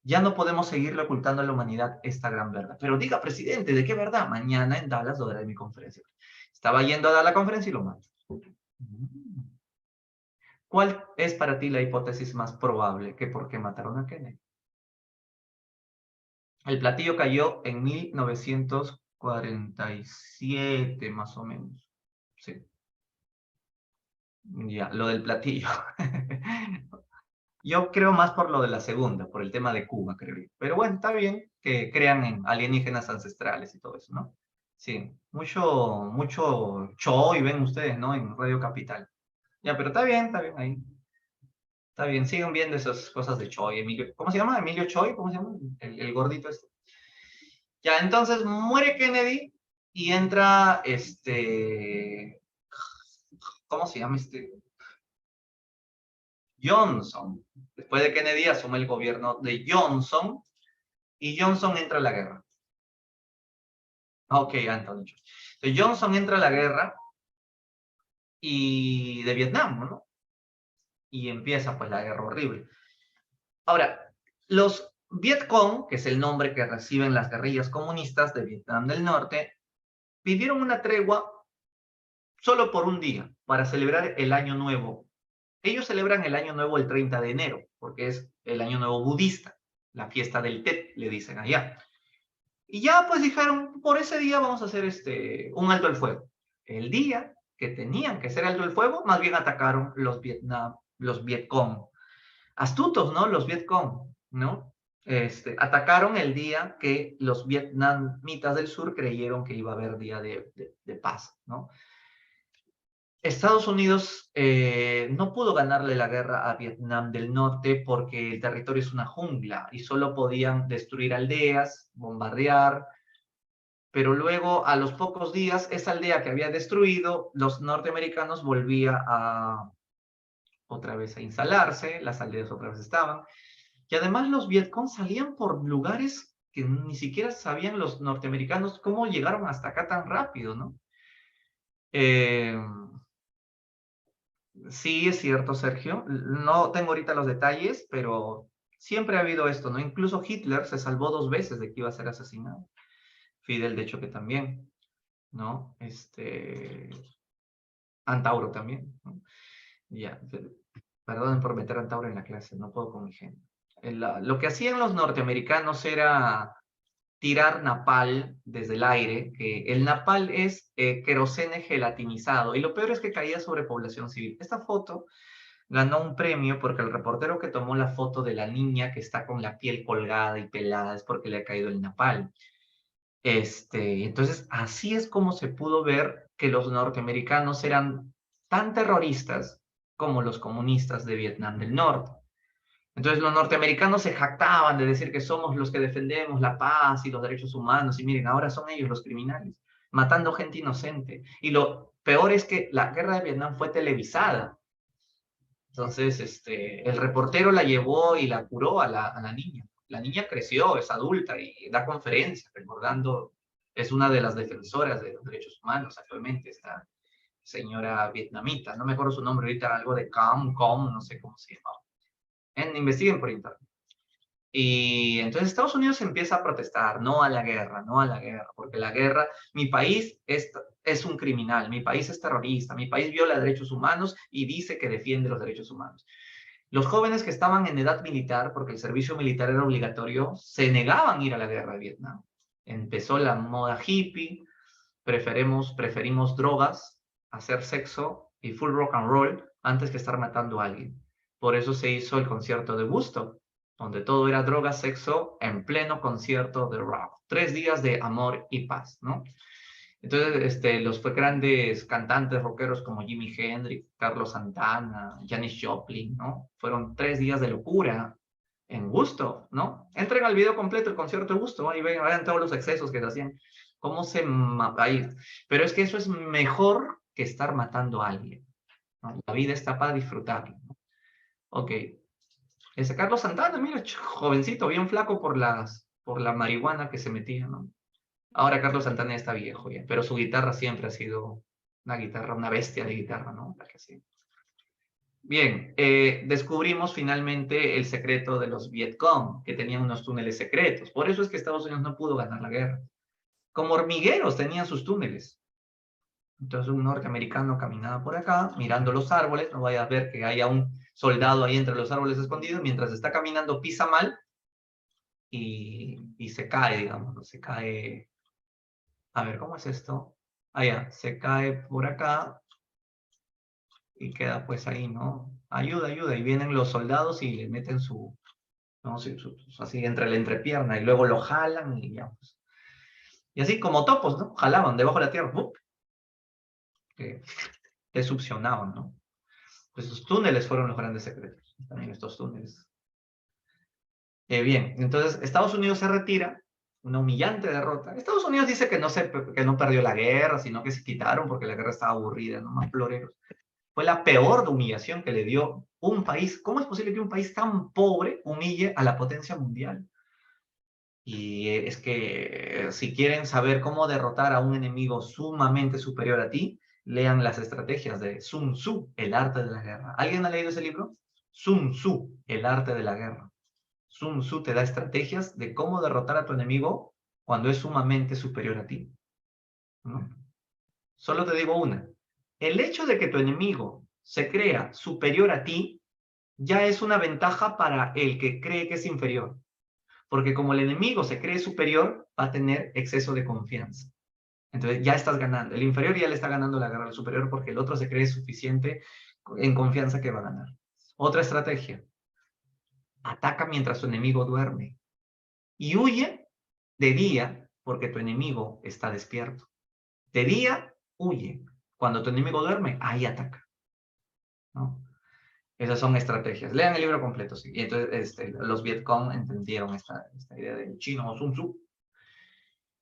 Ya no podemos seguirle ocultando a la humanidad esta gran verdad. Pero diga, presidente, ¿de qué verdad? Mañana en Dallas lo daré mi conferencia. Estaba yendo a dar la conferencia y lo mata. ¿Cuál es para ti la hipótesis más probable que por qué mataron a Kennedy? El platillo cayó en 1947, más o menos. Sí. Ya, lo del platillo. Yo creo más por lo de la segunda, por el tema de Cuba, creo yo. Pero bueno, está bien que crean en alienígenas ancestrales y todo eso, ¿no? Sí, mucho show y ven ustedes, ¿no? En Radio Capital. Ya, pero está bien ahí. Está bien, siguen viendo esas cosas de Choi. Emilio, ¿cómo se llama? Emilio Choi, ¿cómo se llama? El gordito este. Ya, entonces muere Kennedy y entra ¿cómo se llama este? Johnson. Después de Kennedy asume el gobierno de Johnson y Johnson entra a la guerra. Ok, Anthony. Entonces Johnson entra a la guerra y de Vietnam, ¿no? Y empieza pues la guerra horrible. Ahora, los Vietcong, que es el nombre que reciben las guerrillas comunistas de Vietnam del Norte, pidieron una tregua solo por un día para celebrar el Año Nuevo. Ellos celebran el Año Nuevo el 30 de enero, porque es el Año Nuevo budista, la fiesta del Tet, le dicen allá. Y ya pues dijeron, por ese día vamos a hacer un alto el fuego. El día que tenían que hacer alto el fuego, más bien atacaron los Vietcong. Astutos, ¿no? Los Vietcong, ¿no? Atacaron el día que los vietnamitas del sur creyeron que iba a haber día de paz, ¿no? Estados Unidos no pudo ganarle la guerra a Vietnam del Norte porque el territorio es una jungla y solo podían destruir aldeas, bombardear, pero luego a los pocos días esa aldea que había destruido, los norteamericanos volvía otra vez a instalarse, las aldeas otra vez estaban, y además los Vietcong salían por lugares que ni siquiera sabían los norteamericanos cómo llegaron hasta acá tan rápido, ¿no? Sí, es cierto, Sergio. No tengo ahorita los detalles, pero siempre ha habido esto, ¿no? Incluso Hitler se salvó dos veces de que iba a ser asesinado. Fidel, de hecho, que también, ¿no? Antauro también, ¿no? Ya, perdonen por meter a Antauro en la clase, no puedo con mi gente. Lo que hacían los norteamericanos era tirar napal desde el aire, que el napal es querosene gelatinizado, y lo peor es que caía sobre población civil. Esta foto ganó un premio porque el reportero que tomó la foto de la niña que está con la piel colgada y pelada es porque le ha caído el napal. Entonces, así es como se pudo ver que los norteamericanos eran tan terroristas como los comunistas de Vietnam del Norte. Entonces los norteamericanos se jactaban de decir que somos los que defendemos la paz y los derechos humanos, y miren, ahora son ellos los criminales, matando gente inocente. Y lo peor es que la guerra de Vietnam fue televisada. Entonces, el reportero la llevó y la curó a la niña. La niña creció, es adulta y da conferencias recordando, es una de las defensoras de los derechos humanos actualmente, esta señora vietnamita. No me acuerdo su nombre ahorita, algo de Com, no sé cómo se llama. Investiguen por internet. Y entonces Estados Unidos empieza a protestar, no a la guerra, no a la guerra, porque la guerra, mi país es un criminal, mi país es terrorista, mi país viola derechos humanos y dice que defiende los derechos humanos. Los jóvenes que estaban en edad militar, porque el servicio militar era obligatorio, se negaban a ir a la guerra de Vietnam. Empezó la moda hippie, preferimos drogas, hacer sexo y full rock and roll antes que estar matando a alguien. Por eso se hizo el concierto de Woodstock, donde todo era droga, sexo, en pleno concierto de rock. 3 días de amor y paz, ¿no? Entonces, los grandes cantantes rockeros como Jimi Hendrix, Carlos Santana, Janis Joplin, ¿no? Fueron 3 días de locura en Gusto, ¿no? Entren al video completo, el concierto de Gusto, ahí vean todos los excesos que se hacían, cómo se... Ahí. Pero es que eso es mejor que estar matando a alguien, ¿no? La vida está para disfrutarla, ¿no? Ok. Ese Carlos Santana, mira, jovencito, bien flaco por la marihuana que se metía, ¿no? Ahora Carlos Santana está viejo ya, pero su guitarra siempre ha sido una guitarra, una bestia de guitarra, ¿no? La que sí. Bien, descubrimos finalmente el secreto de los Vietcong, que tenían unos túneles secretos. Por eso es que Estados Unidos no pudo ganar la guerra. Como hormigueros tenían sus túneles. Entonces un norteamericano caminaba por acá, mirando los árboles, no vaya a ver que haya un soldado ahí entre los árboles escondidos, mientras está caminando pisa mal y se cae, digamos, ¿no? Se cae. A ver, ¿cómo es esto? Ah, ya, se cae por acá y queda pues ahí, ¿no? Ayuda, ayuda. Y vienen los soldados y le meten ¿no? Así entre la entrepierna y luego lo jalan y ya, pues. Y así como topos, ¿no? Jalaban debajo de la tierra, ¡pum! Que, que succionaban, ¿no? Pues esos túneles fueron los grandes secretos, también estos túneles. Bien, entonces Estados Unidos se retira, una humillante derrota. Estados Unidos dice que no perdió la guerra, sino que se quitaron porque la guerra estaba aburrida, ¿no? Más floreros. Fue la peor humillación que le dio un país. ¿Cómo es posible que un país tan pobre humille a la potencia mundial? Y es que si quieren saber cómo derrotar a un enemigo sumamente superior a ti, lean las estrategias de Sun Tzu, El arte de la guerra. ¿Alguien ha leído ese libro? Sun Tzu, El arte de la guerra. Sun Tzu te da estrategias de cómo derrotar a tu enemigo cuando es sumamente superior a ti, ¿no? Solo te digo una. El hecho de que tu enemigo se crea superior a ti ya es una ventaja para el que cree que es inferior. Porque como el enemigo se cree superior, va a tener exceso de confianza. Entonces ya estás ganando. El inferior ya le está ganando la guerra al superior porque el otro se cree suficiente en confianza que va a ganar. Otra estrategia. Ataca mientras tu enemigo duerme. Y huye de día porque tu enemigo está despierto. De día, huye. Cuando tu enemigo duerme, ahí ataca, ¿no? Esas son estrategias. Lean el libro completo, sí. Y entonces los Vietcong entendieron esta idea del chino o Sun Tzu.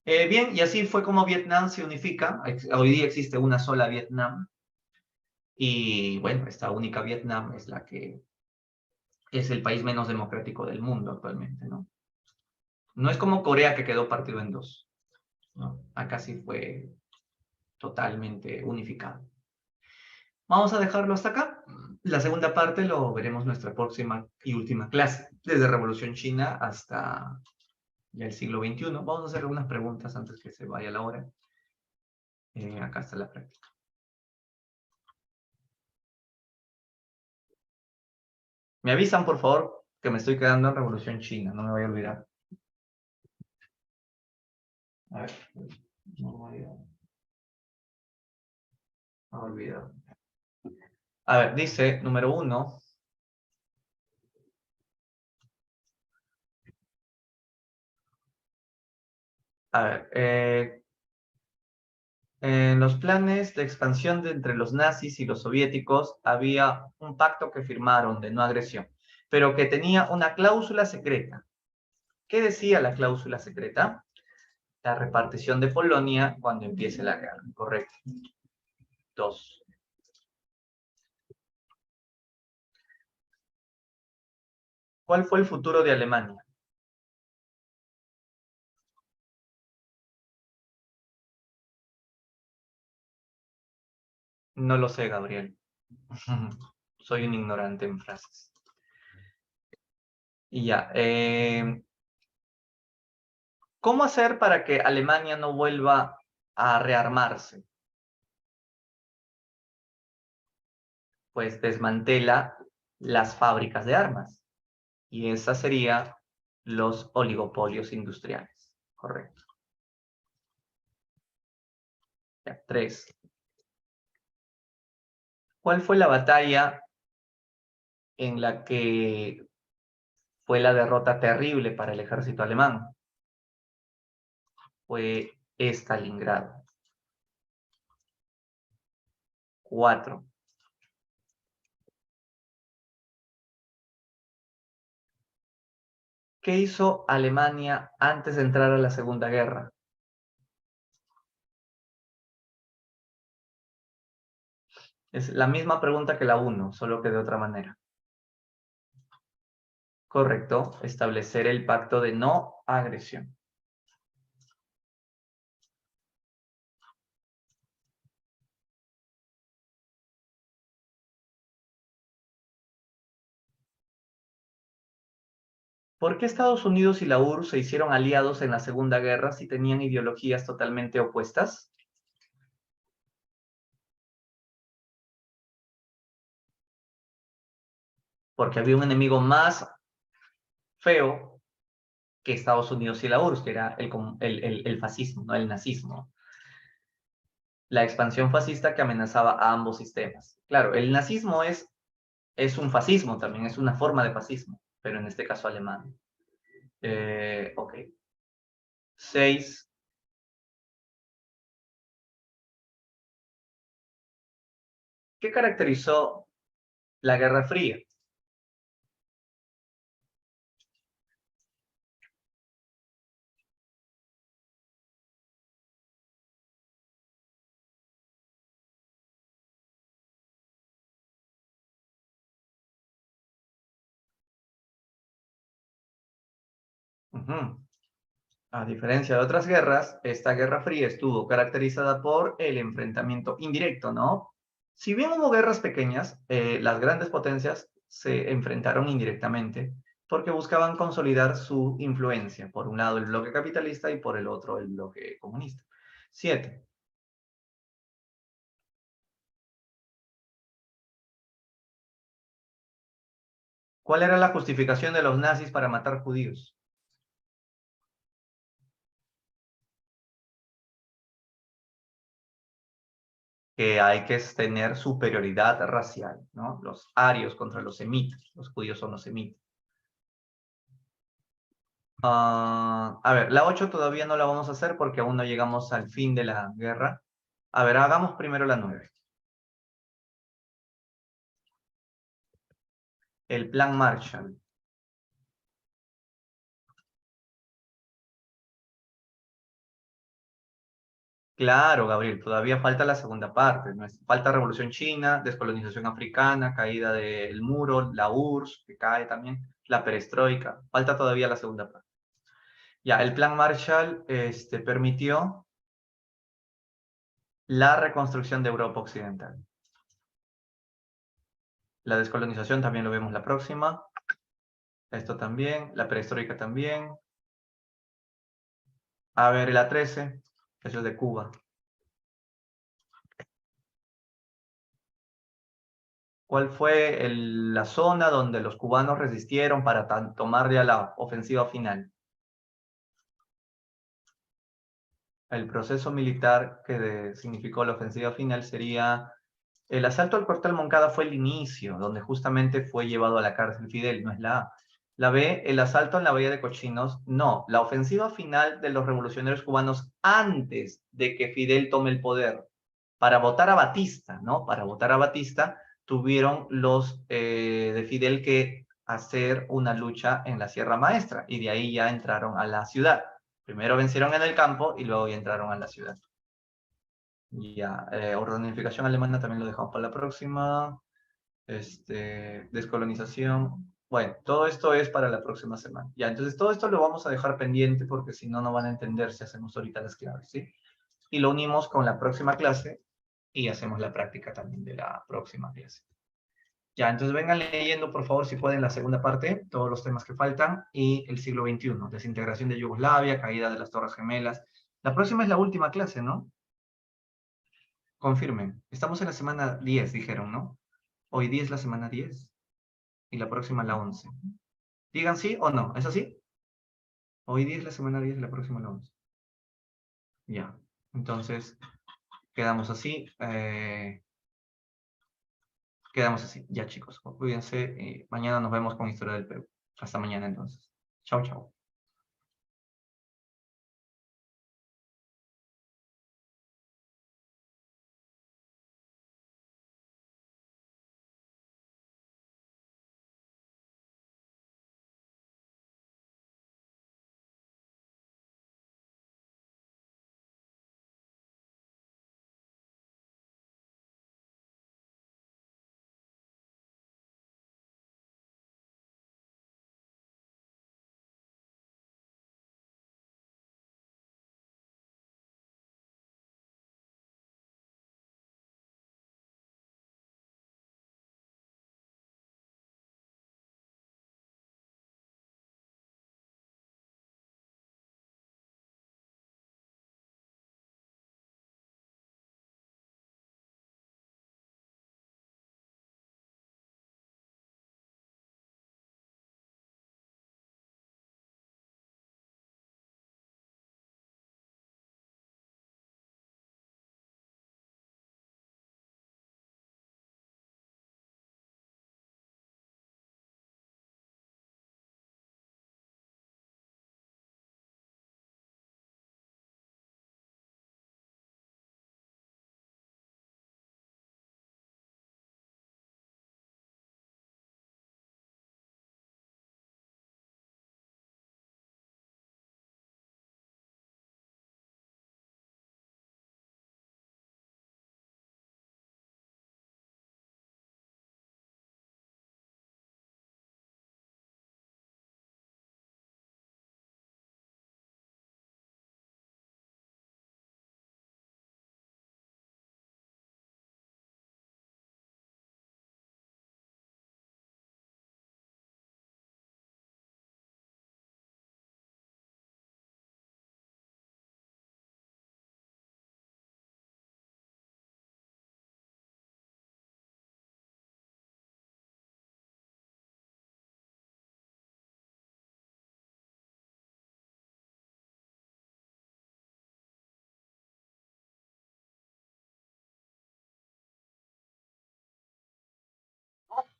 Bien, y así fue como Vietnam se unifica. Hoy día existe una sola Vietnam. Y bueno, esta única Vietnam es la que es el país menos democrático del mundo actualmente, ¿no? No es como Corea que quedó partido en dos, ¿no? Acá sí fue totalmente unificado. Vamos a dejarlo hasta acá. La segunda parte lo veremos en nuestra próxima y última clase, desde Revolución China hasta ya el siglo XXI. Vamos a hacer algunas preguntas antes que se vaya la hora. Acá está la práctica. Me avisan, por favor, que me estoy quedando en Revolución China, no me voy a olvidar. A ver, no me voy a olvidar. A ver, dice, número 1. A ver, en los planes de expansión entre los nazis y los soviéticos había un pacto que firmaron de no agresión, pero que tenía una cláusula secreta. ¿Qué decía la cláusula secreta? La repartición de Polonia cuando empiece la guerra. Correcto. 2. ¿Cuál fue el futuro de Alemania? No lo sé, Gabriel. Soy un ignorante en frases. Y ya. ¿Cómo hacer para que Alemania no vuelva a rearmarse? Pues desmantela las fábricas de armas. Y esa sería los oligopolios industriales. Correcto. Ya, 3. ¿Cuál fue la batalla en la que fue la derrota terrible para el ejército alemán? Fue Stalingrado. 4. ¿Qué hizo Alemania antes de entrar a la Segunda Guerra? Es la misma pregunta que la 1, solo que de otra manera. Correcto, establecer el pacto de no agresión. ¿Por qué Estados Unidos y la URSS se hicieron aliados en la Segunda Guerra si tenían ideologías totalmente opuestas? Porque había un enemigo más feo que Estados Unidos y la URSS, que era el fascismo, ¿no? El nazismo. La expansión fascista que amenazaba a ambos sistemas. Claro, el nazismo es un fascismo también, es una forma de fascismo, pero en este caso alemán. Ok. 6. ¿Qué caracterizó la Guerra Fría? Ujú. A diferencia de otras guerras, esta Guerra Fría estuvo caracterizada por el enfrentamiento indirecto, ¿no? Si bien hubo guerras pequeñas, las grandes potencias se enfrentaron indirectamente porque buscaban consolidar su influencia. Por un lado el bloque capitalista y por el otro el bloque comunista. 7. ¿Cuál era la justificación de los nazis para matar judíos? Que hay que tener superioridad racial, ¿no? Los arios contra los semitas. Los judíos son los semitas. A ver, la 8 todavía no la vamos a hacer porque aún no llegamos al fin de la guerra. A ver, hagamos primero la 9. El Plan Marshall. Claro, Gabriel, todavía falta la segunda parte. Falta Revolución China, descolonización africana, caída del muro, la URSS, que cae también, la perestroika. Falta todavía la segunda parte. Ya, el Plan Marshall permitió la reconstrucción de Europa Occidental. La descolonización también lo vemos la próxima. Esto también, la perestroika también. A ver, la 13, eso es de Cuba. ¿Cuál fue la zona donde los cubanos resistieron para tomar ya la ofensiva final? El proceso militar que significó la ofensiva final sería el asalto al cuartel Moncada fue el inicio, donde justamente fue llevado a la cárcel Fidel, no es la A. La B, el asalto en la Bahía de Cochinos, no. La ofensiva final de los revolucionarios cubanos antes de que Fidel tome el poder para votar a Batista, ¿no? Para votar a Batista tuvieron los de Fidel que hacer una lucha en la Sierra Maestra y de ahí ya entraron a la ciudad. Primero vencieron en el campo y luego ya entraron a la ciudad. Ya, unificación alemana también lo dejamos para la próxima. Descolonización. Bueno, todo esto es para la próxima semana. Ya, entonces todo esto lo vamos a dejar pendiente porque si no, no van a entender si hacemos ahorita las claves, ¿sí? Y lo unimos con la próxima clase y hacemos la práctica también de la próxima clase. Ya, entonces vengan leyendo, por favor, si pueden, la segunda parte, todos los temas que faltan, y el siglo XXI, desintegración de Yugoslavia, caída de las Torres Gemelas. La próxima es la última clase, ¿no? Confirmen. Estamos en la semana 10, dijeron, ¿no? Hoy día es la semana 10 y la próxima la 11. Digan sí o no, ¿es así? Hoy día es la semana 10 y la próxima la 11. Ya, entonces quedamos así. Quedamos así. Ya, chicos, cuídense. Mañana nos vemos con Historia del Perú. Hasta mañana, entonces. Chao, chao.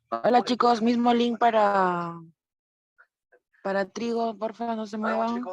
Hola chicos, mismo link para Trigo, porfa, no se muevan.